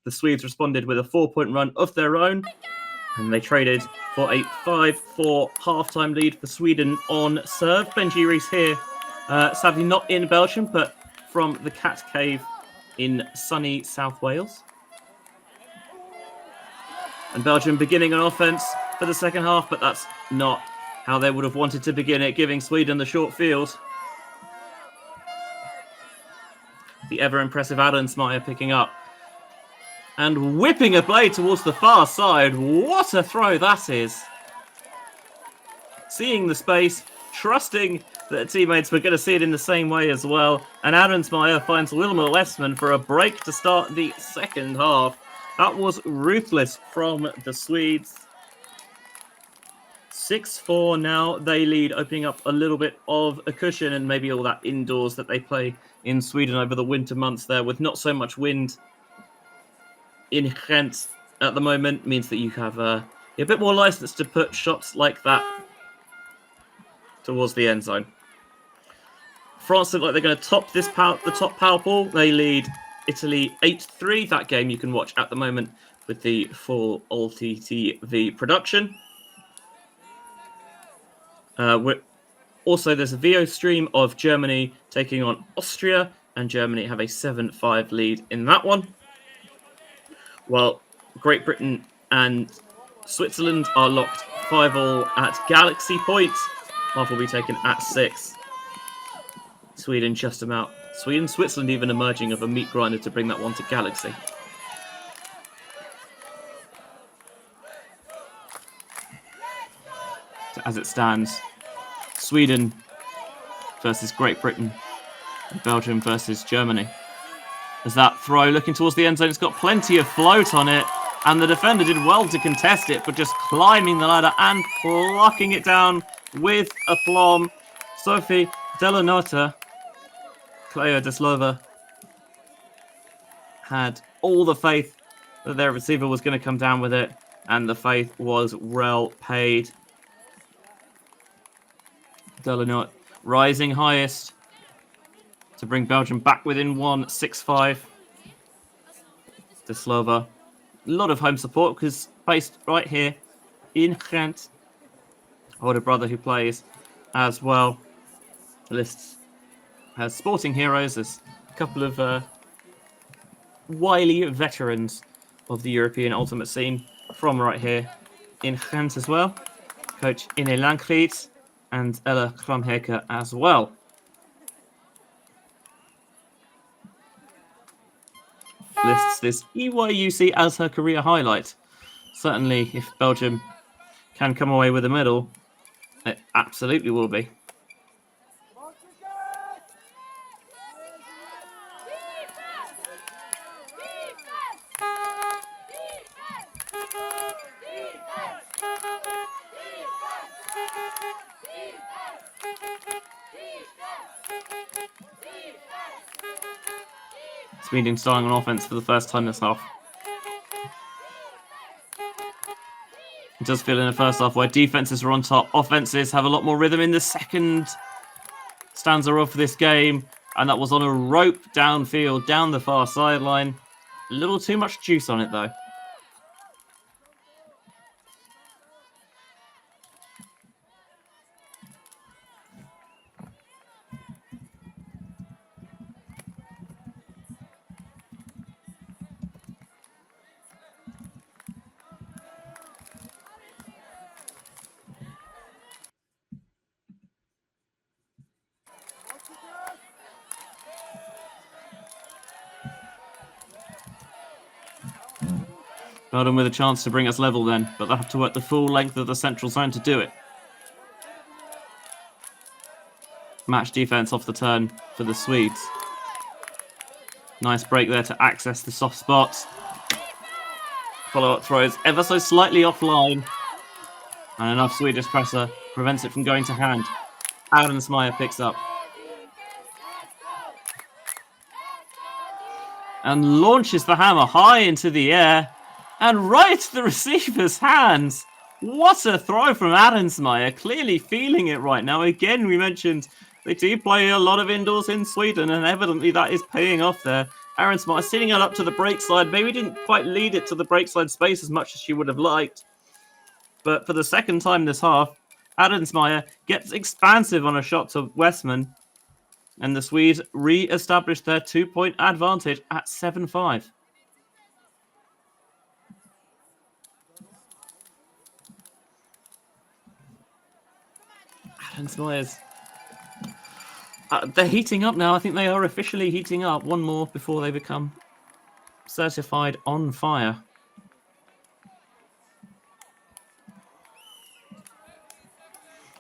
Speaker 1: The Swedes responded with a 4-point run of their own, and they traded for a 5-4 halftime lead for Sweden on serve. Benji Rees here. Sadly not in Belgium, but from the Cat Cave in sunny South Wales. And Belgium beginning an offence for the second half, but that's not how they would have wanted to begin it, giving Sweden the short field. The ever-impressive Adensmeyer picking up and whipping a blade towards the far side. What a throw that is. Seeing the space, trusting that teammates were going to see it in the same way as well. And Adensmeyer finds Wilma Westman for a break to start the second half. That was ruthless from the Swedes. 6-4 now. They lead, opening up a little bit of a cushion, and maybe all that indoors that they play in Sweden over the winter months there with not so much wind in Ghent at the moment means that you have a bit more license to put shots like that towards the end zone. France look like they're going to top the top power ball. They lead Italy 8-3. That game you can watch at the moment with the full OTTV production. Also, there's a VO stream of Germany taking on Austria, and Germany have a 7-5 lead in that one. While Great Britain and Switzerland are locked 5-all at Galaxy Point. Half will be taken at 6. Sweden just about. Sweden, Switzerland even emerging of a meat grinder to bring that one to Galaxy. So as it stands, Sweden versus Great Britain, and Belgium versus Germany. As that throw looking towards the end zone, it's got plenty of float on it, and the defender did well to contest it, but just climbing the ladder and plucking it down with aplomb. Sophie Delanota, Klea Deslova, had all the faith that their receiver was going to come down with it, and the faith was well paid. Delanota rising highest to bring Belgium back within 1, 6-5. Deslova, a lot of home support because based right here in Ghent. Older brother who plays as well. The list has sporting heroes. There's a couple of wily veterans of the European ultimate scene from right here in Ghent as well. Coach Ine Lankriet and Ella Kramheke as well. Lists this EYUC as her career highlight. Certainly, if Belgium can come away with a medal, it absolutely will be. Sweden starting on offense for the first time this half. It does feel in the first half where defenses are on top, offenses have a lot more rhythm in the second stanza of this game, and that was on a rope downfield, down the far sideline. A little too much juice on it though. Belgium with a chance to bring us level then, but they'll have to work the full length of the central zone to do it. Match defense off the turn for the Swedes. Nice break there to access the soft spots. Follow-up throws ever so slightly offline. And enough Swedish pressure prevents it from going to hand. Adensmeyer picks up. and launches the hammer high into the air and right to the receiver's hands. What a throw from Adensmeyer, clearly feeling it right now. Again, we mentioned they do play a lot of indoors in Sweden, and evidently that is paying off there. Adensmeyer sitting it up to the break side, maybe didn't quite lead it to the break side space as much as she would have liked. But for the second time this half, Adensmeyer gets expansive on a shot to Westman, and the Swedes re-establish their 2-point advantage at 7-5. Adensmeyer's... they're heating up now. I think they are officially heating up. One more before they become certified on fire.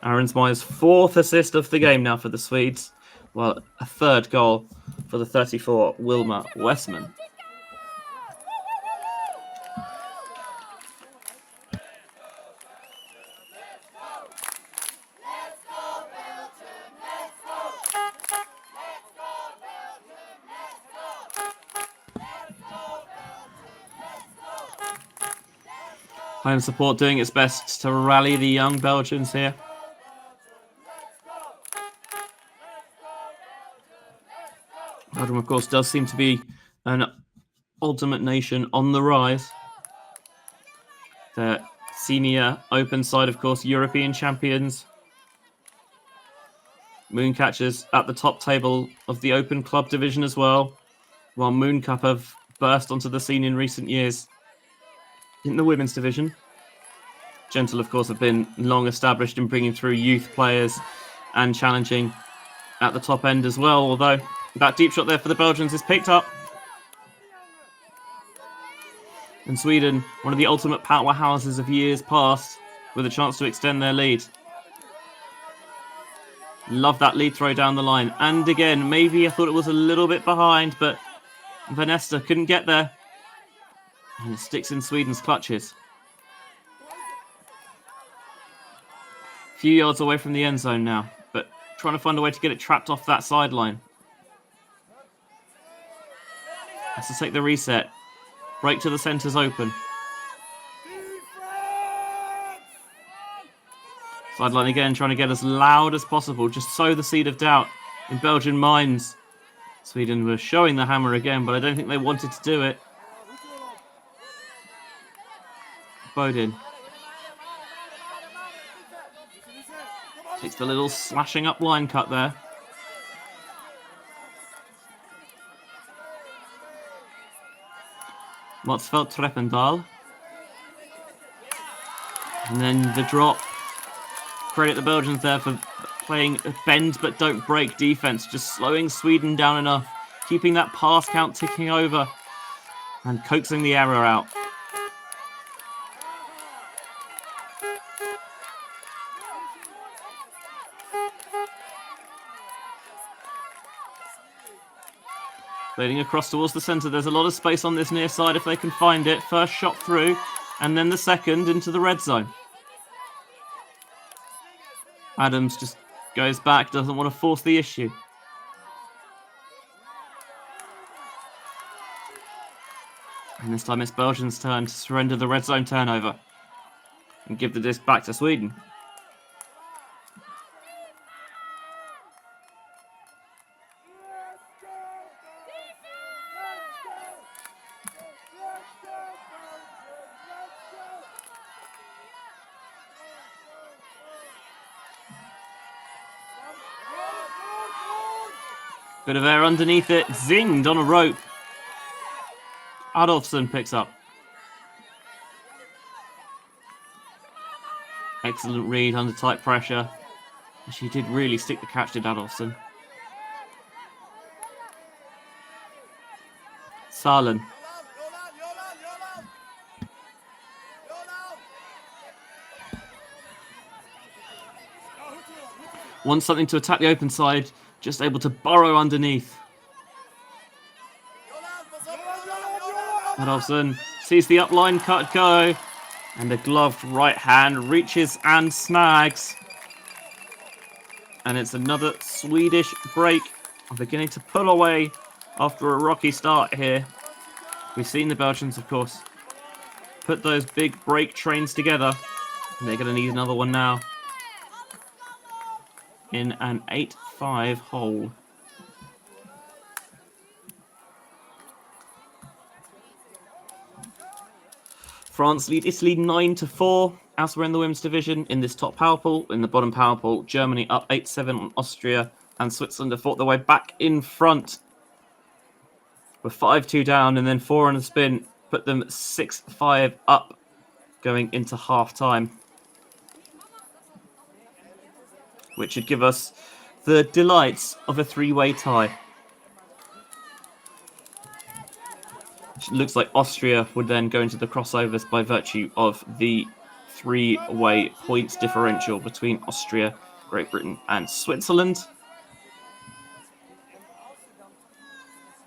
Speaker 1: Adensmeyer's 4th assist of the game now for the Swedes. Well, a 3rd goal for the 34, Wilma Westman. Home support doing its best to rally the young Belgians here. Belgium, of course, does seem to be an ultimate nation on the rise. The senior open side, of course, European champions. Mooncatchers at the top table of the open club division as well, while Moon Cup have burst onto the scene in recent years in the women's division. Gentle, of course, have been long established in bringing through youth players and challenging at the top end as well, although that deep shot there for the Belgians is picked up. And Sweden, one of the ultimate powerhouses of years past, with a chance to extend their lead. Love that lead throw down the line. And again, maybe I thought it was a little bit behind, but Vanessa couldn't get there. And it sticks in Sweden's clutches. A few yards away from the end zone now, but trying to find a way to get it trapped off that sideline. Has to take the reset. Break to the centre's open. Sideline again, trying to get as loud as possible. Just sow the seed of doubt in Belgian minds. Sweden were showing the hammer again, but I don't think they wanted to do it. Bodin. Takes the little slashing up line cut there. Motsfeld Treppendal. And then the drop. Credit the Belgians there for playing a bend but don't break defense, just slowing Sweden down enough, keeping that pass count ticking over and coaxing the error out. Leading across towards the centre. There's a lot of space on this near side if they can find it. First shot through, and then the second into the red zone. Adams just goes back, doesn't want to force the issue. And this time it's Belgium's turn to surrender the red zone turnover and give the disc back to Sweden. Bit of air underneath it, zinged on a rope. Adolfsson picks up. Excellent read under tight pressure. She did really stick the catch, did Adolfsson. Salen. Wants something to attack the open side. Just able to burrow underneath. Adolfsson sees the upline cut go. And the gloved right hand reaches and snags. And it's another Swedish break. I'm beginning to pull away after a rocky start here. We've seen the Belgians, of course, put those big break trains together. And they're going to need another one now. In an 8-5 hole. France lead Italy 9-4 as we're in the women's division in this top power pool. In the bottom power pool, Germany up 8-7 on Austria, and Switzerland have fought their way back in front. We're 5-2 down, and then 4 on the spin put them 6-5 up going into half time, which should give us the delights of a 3-way tie. It looks like Austria would then go into the crossovers by virtue of the 3-way points differential between Austria, Great Britain, and Switzerland.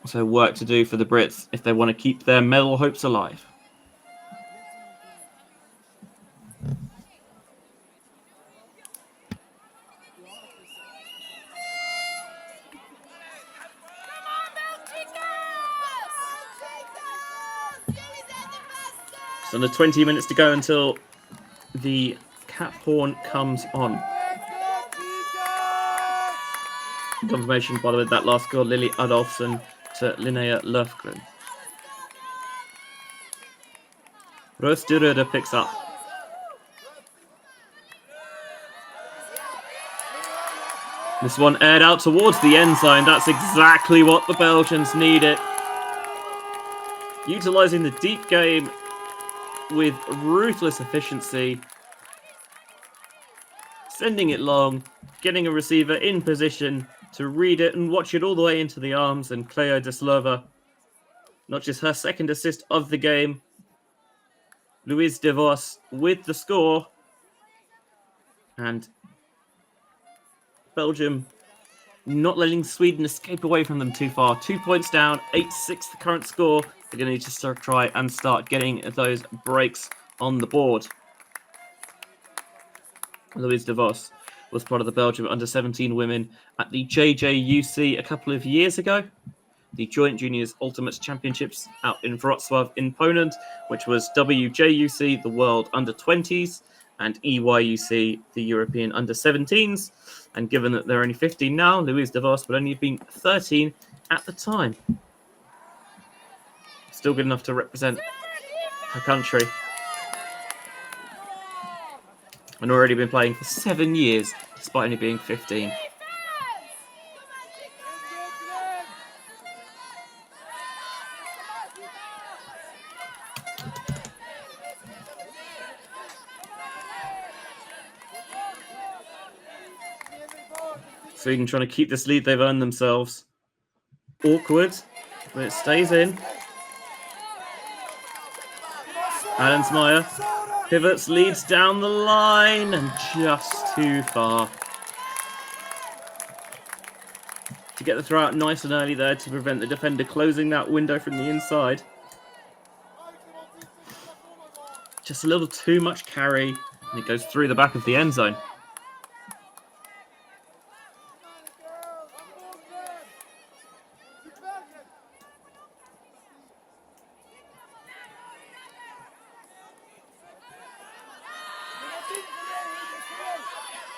Speaker 1: So work to do for the Brits if they want to keep their medal hopes alive. So under 20 minutes to go until the cap horn comes on. Confirmation, by the way, that last goal, Lily Adolfsson to Linnea Löfgren. Rösteröder picks up. This one aired out towards the end zone. That's exactly what the Belgians needed. Utilising the deep game with ruthless efficiency. Sending it long, getting a receiver in position to read it and watch it all the way into the arms. And Cleo Deslova, not just her second assist of the game. Louise De Vos with the score. And Belgium not letting Sweden escape away from them too far. 2 points down, 8-6 the current score. They're going to need to try and start getting those breaks on the board. Louise De Vos was part of the Belgium under-17 women at the JJUC a couple of years ago. The Joint Juniors Ultimate Championships out in Wrocław in Poland, which was WJUC, the World Under-20s, and EYUC, the European Under-17s. And given that they're only 15 now, Louise De Vos would only have been 13 at the time. Still good enough to represent her country. And already been playing for 7 years, despite only being 15. Sweden trying to keep this lead they've earned themselves. Awkward, but it stays in. Adensmeyer pivots, leads down the line, and just too far. To get the throw out nice and early there to prevent the defender closing that window from the inside. Just a little too much carry, and it goes through the back of the end zone.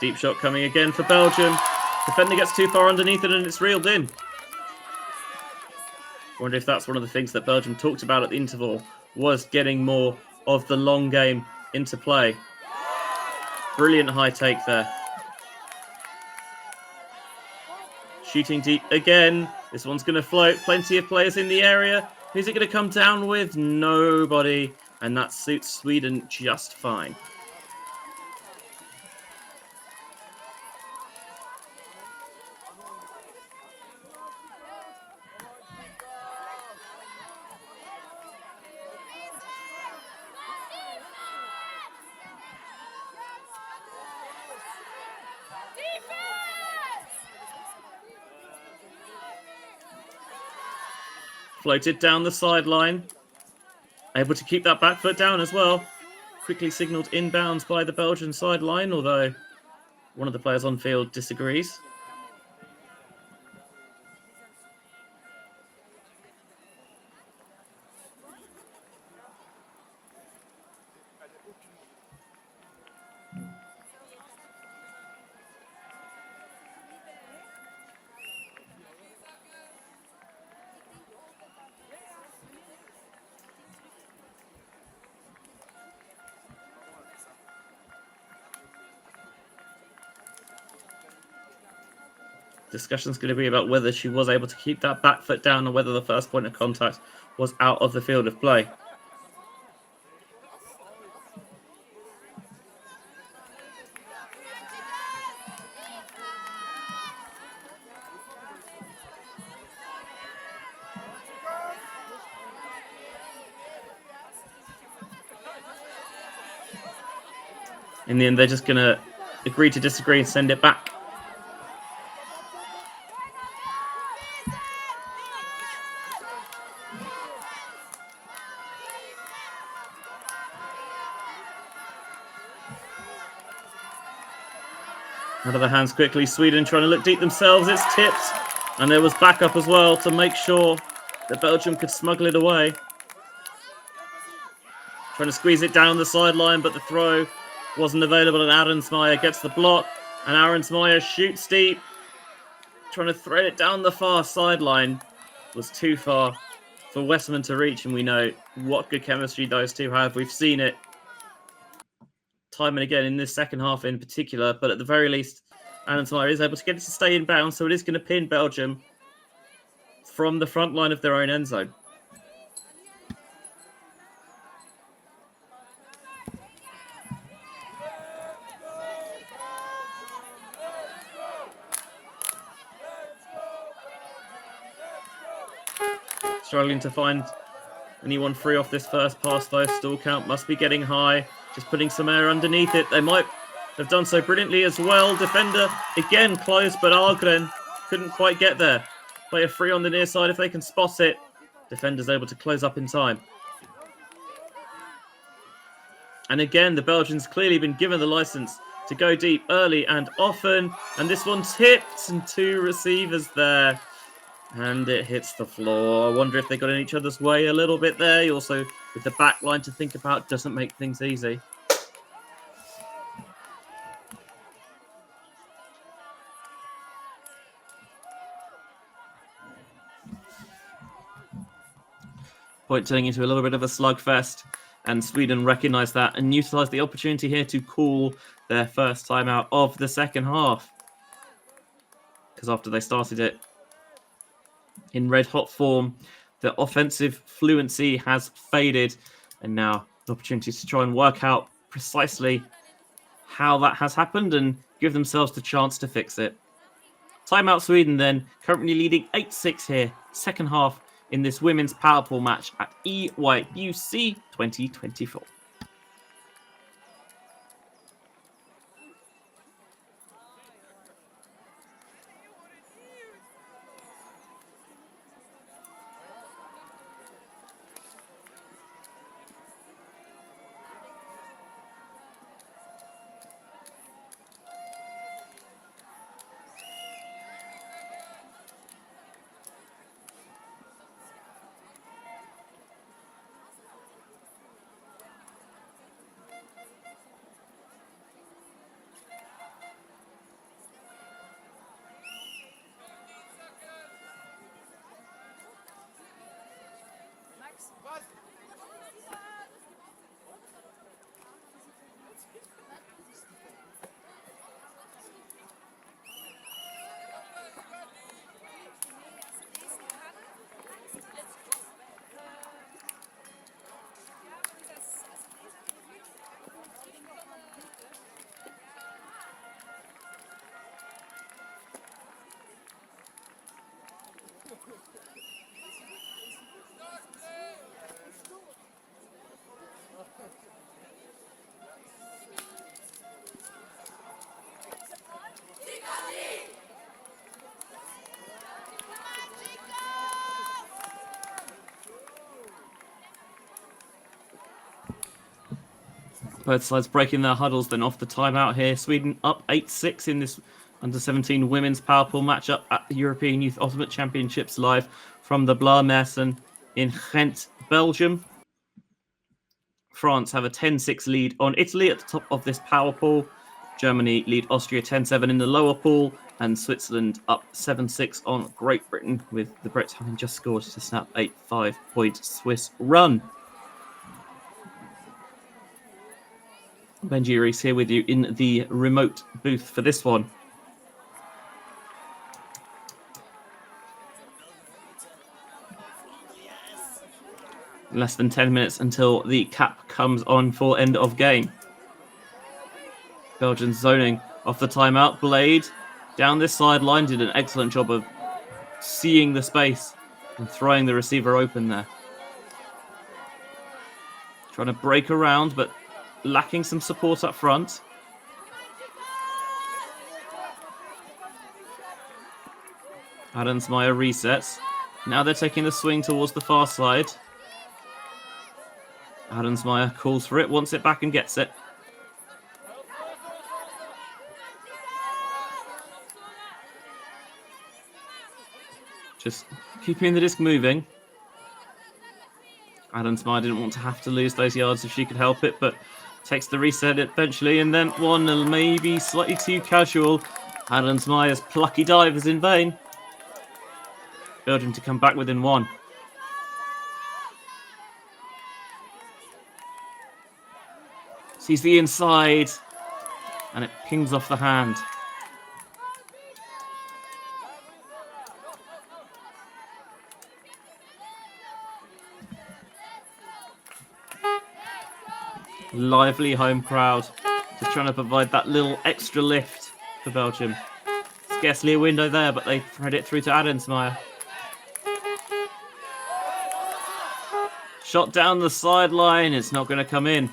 Speaker 1: Deep shot coming again for Belgium. Defender gets too far underneath it and it's reeled in. Wonder if that's one of the things that Belgium talked about at the interval, was getting more of the long game into play. Brilliant high take there. Shooting deep again. This one's going to float. Plenty of players in the area. Who's it going to come down with? Nobody. And that suits Sweden just fine. Floated down the sideline. Able to keep that back foot down as well. Quickly signalled inbounds by the Belgian sideline, although one of the players on field disagrees. Discussion's going to be about whether she was able to keep that back foot down or whether the first point of contact was out of the field of play. In the end, they're just going to agree to disagree and send it back. Out of the hands quickly. Sweden trying to look deep themselves. It's tipped. And there was backup as well to make sure that Belgium could smuggle it away. Trying to squeeze it down the sideline, but the throw wasn't available, and Arensmeyer gets the block, and Arensmeyer shoots deep. Trying to thread it down the far sideline was too far for Westman to reach, and we know what good chemistry those two have. We've seen it time and again in this second half in particular, but at the very least, Arensmeyer is able to get it to stay in bounds, so it is going to pin Belgium from the front line of their own end zone. Struggling to find anyone free off this first pass, though. Stall count must be getting high. Just putting some air underneath it. They might have done so brilliantly as well. Defender again close, but Argren couldn't quite get there. Player free on the near side if they can spot it. Defender's able to close up in time. And again, the Belgians clearly been given the license to go deep early and often. And this one tipped, and two receivers there. And it hits the floor. I wonder if they got in each other's way a little bit there. Also, with the back line to think about, doesn't make things easy. Point turning into a little bit of a slugfest. And Sweden recognised that and utilised the opportunity here to call their first timeout of the second half. Because after they started it in red-hot form, the offensive fluency has faded, and now the opportunity to try and work out precisely how that has happened and give themselves the chance to fix it. Timeout Sweden then, currently leading 8-6 here, second half in this women's power pool match at EYUC 2024. Both sides breaking their huddles then off the timeout here. Sweden up 8-6 in this under-17 women's power pool matchup at the European Youth Ultimate Championships live from the Blaumessen in Ghent, Belgium. France have a 10-6 lead on Italy at the top of this power pool. Germany lead Austria 10-7 in the lower pool, and Switzerland up 7-6 on Great Britain, with the Brits having just scored to snap a 5-point Swiss run. Benji Reese here with you in the remote booth for this one. Less than 10 minutes until the cap comes on for end of game. Belgian zoning off the timeout. Blade down this sideline did an excellent job of seeing the space and throwing the receiver open there. Trying to break around, but lacking some support up front. Adensmeyer resets. Now they're taking the swing towards the far side. Adensmeyer calls for it, wants it back and gets it. Just keeping the disc moving. Adensmeyer didn't want to have to lose those yards if she could help it, but takes the reset eventually, and then one maybe slightly too casual. Adensmeyer's plucky dive is in vain. Belgium to come back within one. Sees the inside, and it pings off the hand. Lively home crowd, just trying to provide that little extra lift for Belgium. Scarcely a window there, but they thread it through to Adensmeyer. Shot down the sideline, it's not going to come in.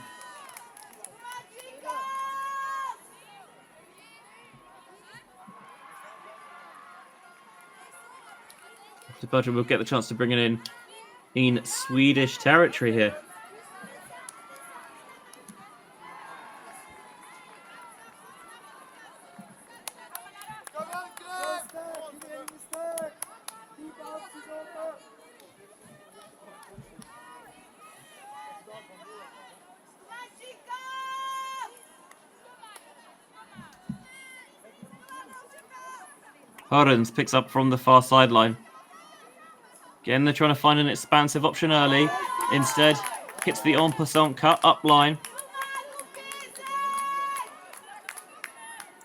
Speaker 1: Belgium will get the chance to bring it in Swedish territory here. Harens picks up from the far sideline. Again, they're trying to find an expansive option early. Instead, hits the en passant cut up line.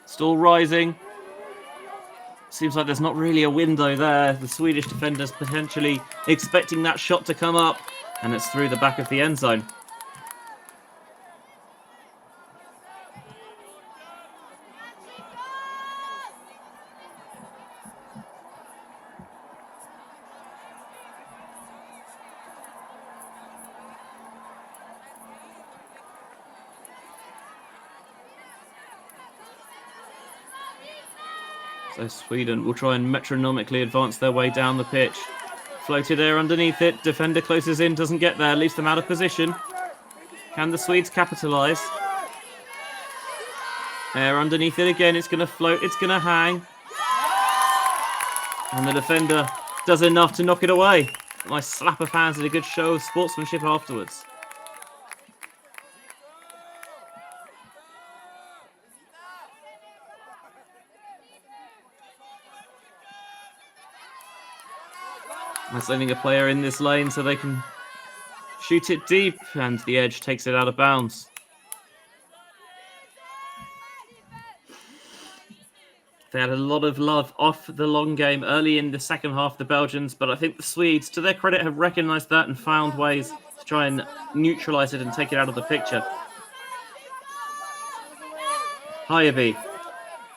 Speaker 1: Still rising. Seems like there's not really a window there. The Swedish defenders potentially expecting that shot to come up, and it's through the back of the end zone. So Sweden will try and metronomically advance their way down the pitch. Floated air underneath it. Defender closes in, doesn't get there, leaves them out of position. Can the Swedes capitalise? Air underneath it again. It's going to float. It's going to hang. And the defender does enough to knock it away. Nice slap of hands and a good show of sportsmanship afterwards. They're sending a player in this lane so they can shoot it deep, and the edge takes it out of bounds. They had a lot of love off the long game early in the second half, the Belgians, but I think the Swedes, to their credit, have recognised that and found ways to try and neutralise it and take it out of the picture. Hyaby,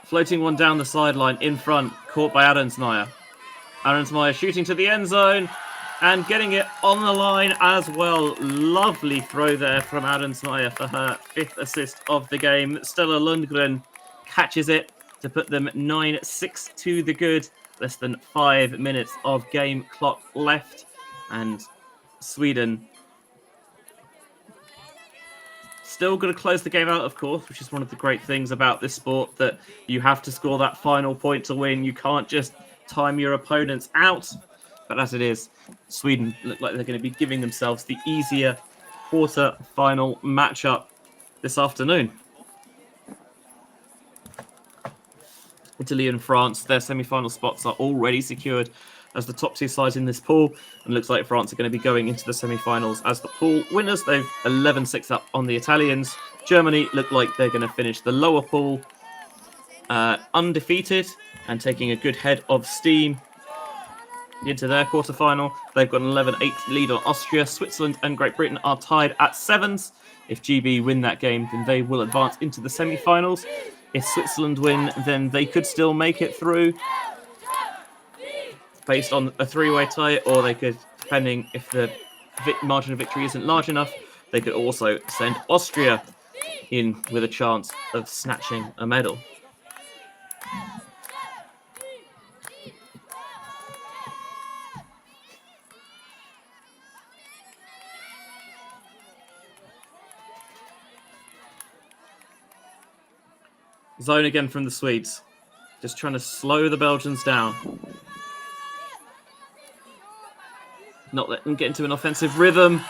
Speaker 1: floating one down the sideline in front, caught by Adensmeyer. Adensmeyer shooting to the end zone and getting it on the line as well. Lovely throw there from Adensmeyer for her 5th assist of the game. Stella Lundgren catches it to put them 9-6 to the good. Less than 5 minutes of game clock left. And Sweden still going to close the game out, of course, which is one of the great things about this sport, that you have to score that final point to win. You can't just time your opponents out. But as it is, Sweden look like they're going to be giving themselves the easier quarter-final matchup this afternoon. Italy and France, their semi-final spots are already secured as the top two sides in this pool, and looks like France are going to be going into the semi-finals as the pool winners. They've 11-6 up on the Italians. Germany look like they're going to finish the lower pool undefeated and taking a good head of steam into their quarter-final. They've got an 11-8 lead on Austria. Switzerland and Great Britain are tied at 7s. If GB win that game, then they will advance into the semi-finals. If Switzerland win, then they could still make it through based on a 3-way tie, or they could, depending if the margin of victory isn't large enough, they could also send Austria in with a chance of snatching a medal. Zone again from the Swedes. Just trying to slow the Belgians down. Not let them get into an offensive rhythm.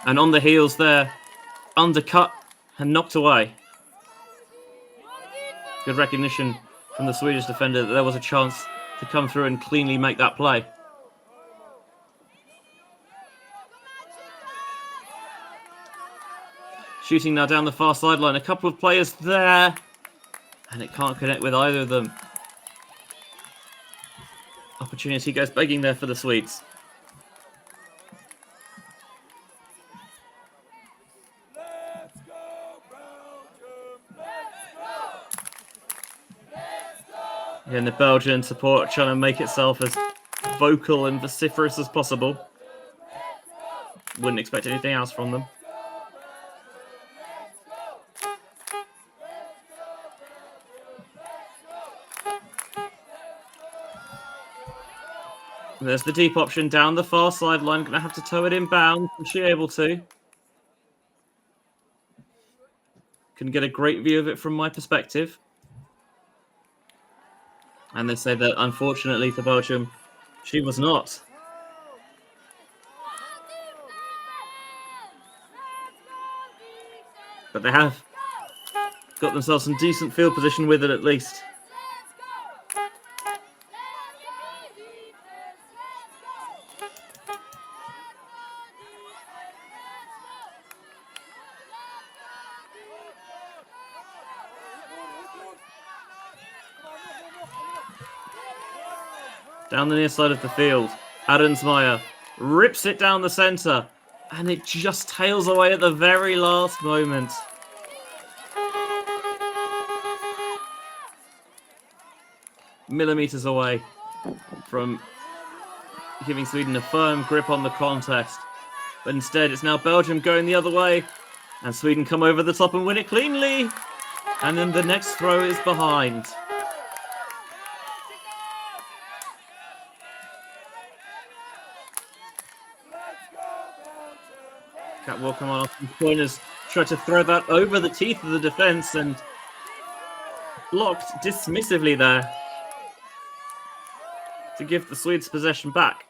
Speaker 1: And on the heels there, undercut and knocked away. Good recognition from the Swedish defender that there was a chance to come through and cleanly make that play. Shooting now down the far sideline. A couple of players there. And it can't connect with either of them. Opportunity goes begging there for the Swedes. And the Belgian support trying to make itself as vocal and vociferous as possible. Wouldn't expect anything else from them. There's the deep option down the far sideline. Going to have to tow it inbound. Is she able to? Can get a great view of it from my perspective. And they say that, unfortunately for Belgium, she was not. But they have got themselves some decent field position with it at least. Down the near side of the field, Adensmeyer rips it down the centre, and it just tails away at the very last moment. Millimetres away from giving Sweden a firm grip on the contest. But instead, it's now Belgium going the other way, and Sweden come over the top and win it cleanly. And then the next throw is behind. Catwalk come on off the corners, try to throw that over the teeth of the defence and blocked dismissively there to give the Swedes possession back.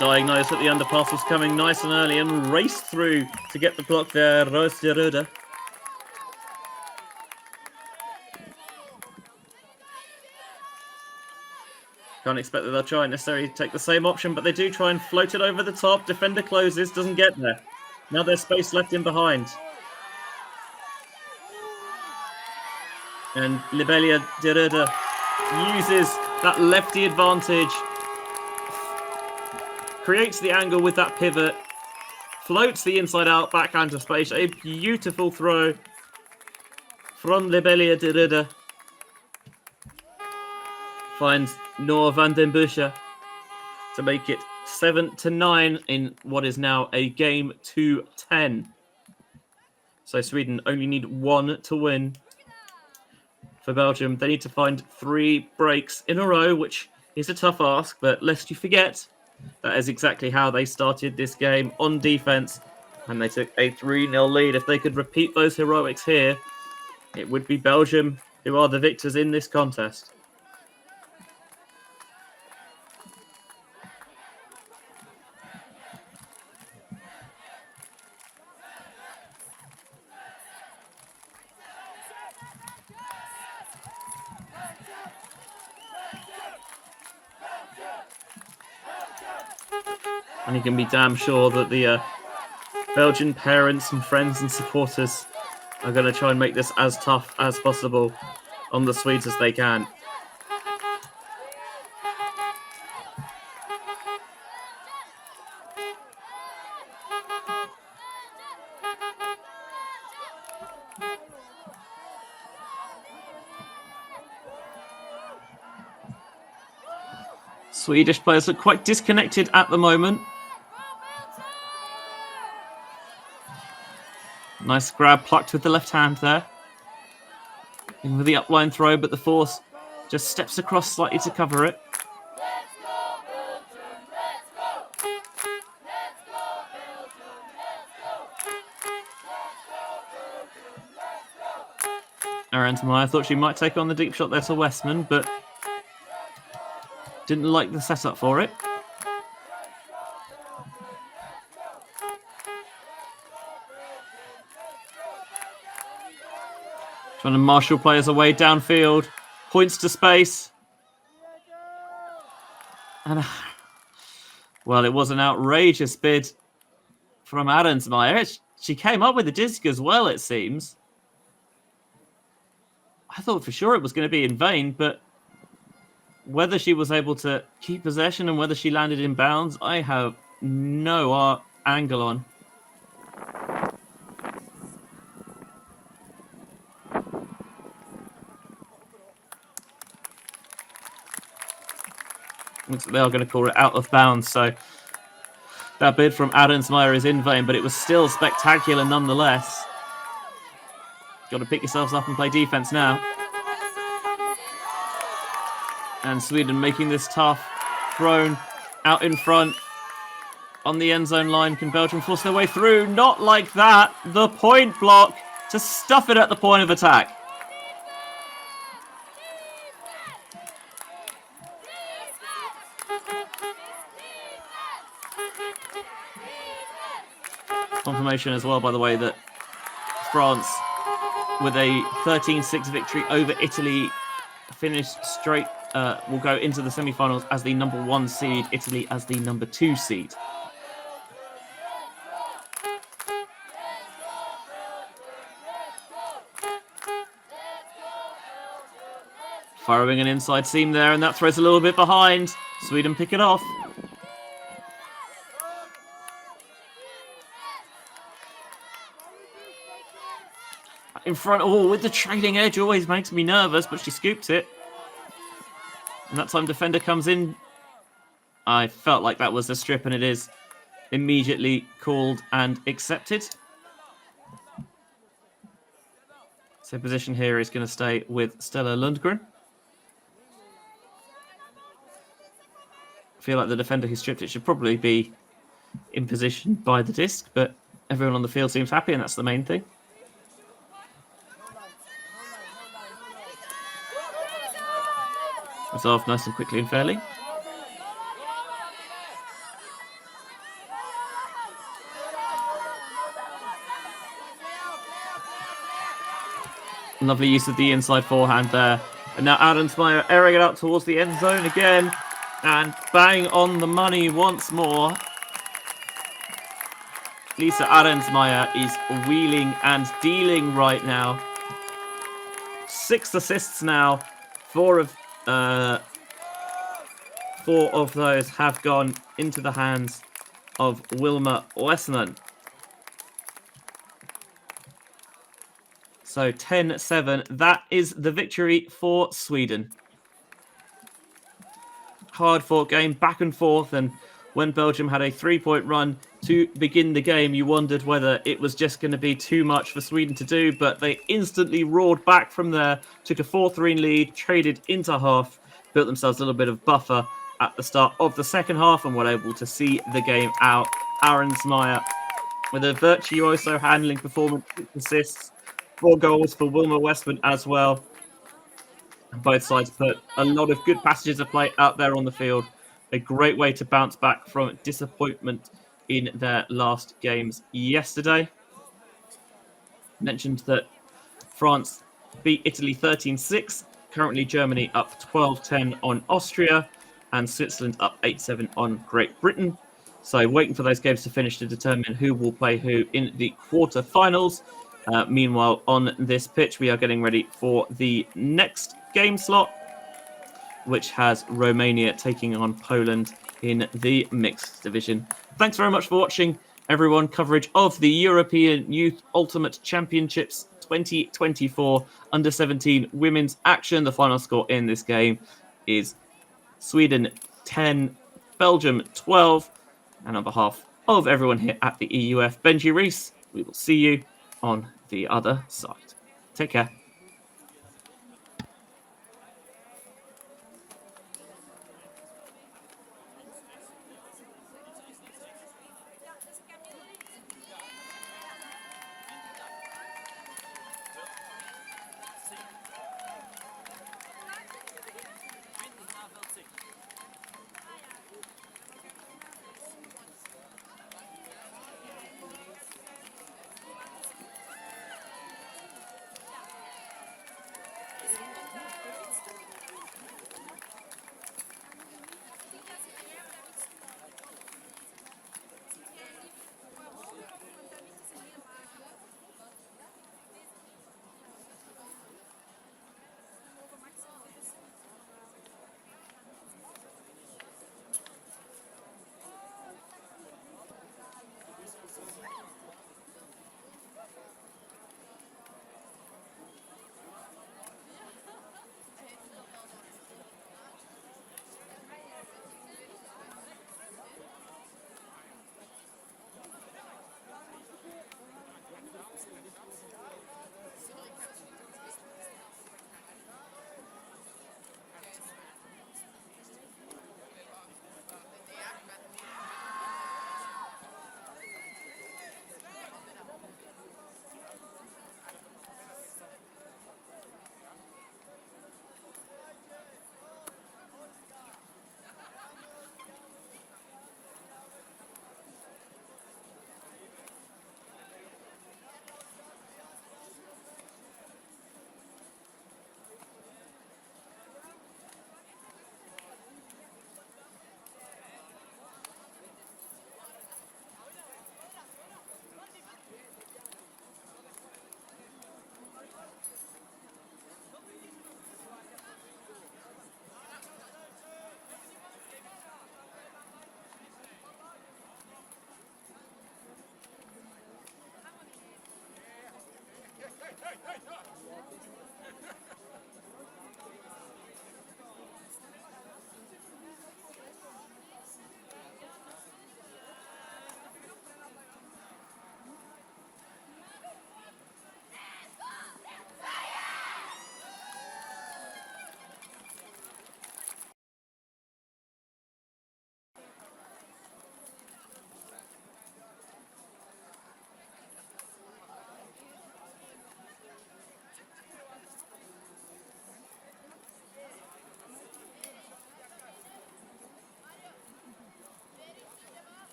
Speaker 1: Diagnosed that the underpass was coming nice and early and raced through to get the block there, Roos de Rode. Can't expect that they'll try and necessarily take the same option, but they do try and float it over the top. Defender closes, doesn't get there. Now there's space left in behind. And Libelia de Rode uses that lefty advantage. Creates the angle with that pivot, floats the inside out backhand to space. A beautiful throw from Libelia de Rode. Finds Noor van den Busche to make it 7-9 in what is now a game 2-10. So Sweden only need one to win. For Belgium, they need to find 3 breaks in a row, which is a tough ask, but lest you forget, That is exactly how they started this game, on defense, and they took a 3-0 lead. If they could repeat those heroics here, it would be Belgium who are the victors in this contest. And you can be damn sure that the Belgian parents and friends and supporters are going to try and make this as tough as possible on the Swedes as they can. Swedish players look quite disconnected at the moment. Nice grab plucked with the left hand there. In with the upline throw, but the force just steps across slightly to cover it. Arendtmeyer thought she might take on the deep shot there to Westman, but didn't like the setup for it. Trying to marshal players away downfield. Points to space. And, well, it was an outrageous bid from Arendtmeyer. She came up with the disc as well, it seems. I thought for sure it was going to be in vain, but whether she was able to keep possession and whether she landed in bounds, I have no angle on. Looks like they are going to call it out of bounds, so that bid from Arendtmeyer is in vain, but it was still spectacular nonetheless. Got to pick yourselves up and play defense now. And Sweden making this tough. Thrown out in front on the end zone line. Can Belgium force their way through? Not like that. The point block to stuff it at the point of attack. Confirmation as well, by the way, that France, with a 13-6 victory over Italy, finished straight, will go into the semi-finals as the number 1 seed, Italy as the number 2 seed. Firing an inside seam there, and that throws a little bit behind. Sweden pick it off. In front, with the trailing edge, always makes me nervous, but she scoops it. And that time defender comes in. I felt like that was a strip, and it is immediately called and accepted. So position here is going to stay with Stella Lundgren. I feel like the defender who stripped it should probably be in position by the disc, but everyone on the field seems happy, and that's the main thing. Resolved nice and quickly and fairly. Lovely use of the inside forehand there. And now Arendtmeyer airing it out towards the end zone again. And bang on the money once more. Lisa Arendtmeyer is wheeling and dealing right now. 6 assists now. 4 of those have gone into the hands of Wilma Westman. So 10-7. That is the victory for Sweden. Hard-fought game, back and forth, and when Belgium had a 3-point run to begin the game, you wondered whether it was just going to be too much for Sweden to do, but they instantly roared back from there, took a 4-3 lead, traded into half, built themselves a little bit of buffer, at the start of the second half and were able to see the game out. Arensmeyer with a virtuoso handling performance, 6 assists, 4 goals for Wilma Westman as well. Both sides put a lot of good passages of play out there on the field. A great way to bounce back from disappointment in their last games yesterday. Mentioned that France beat Italy 13-6. Currently, Germany up 12-10 on Austria, and Switzerland up 8-7 on Great Britain. So waiting for those games to finish to determine who will play who in the quarterfinals. Meanwhile, on this pitch, we are getting ready for the next game slot, which has Romania taking on Poland in the mixed division. Thanks very much for watching, everyone. Coverage of the European Youth Ultimate Championships 2024 Under-17 Women's Action. The final score in this game is Sweden 10, Belgium 12. And on behalf of everyone here at the EUF, Benji Reese, we will see you on the other side. Take care.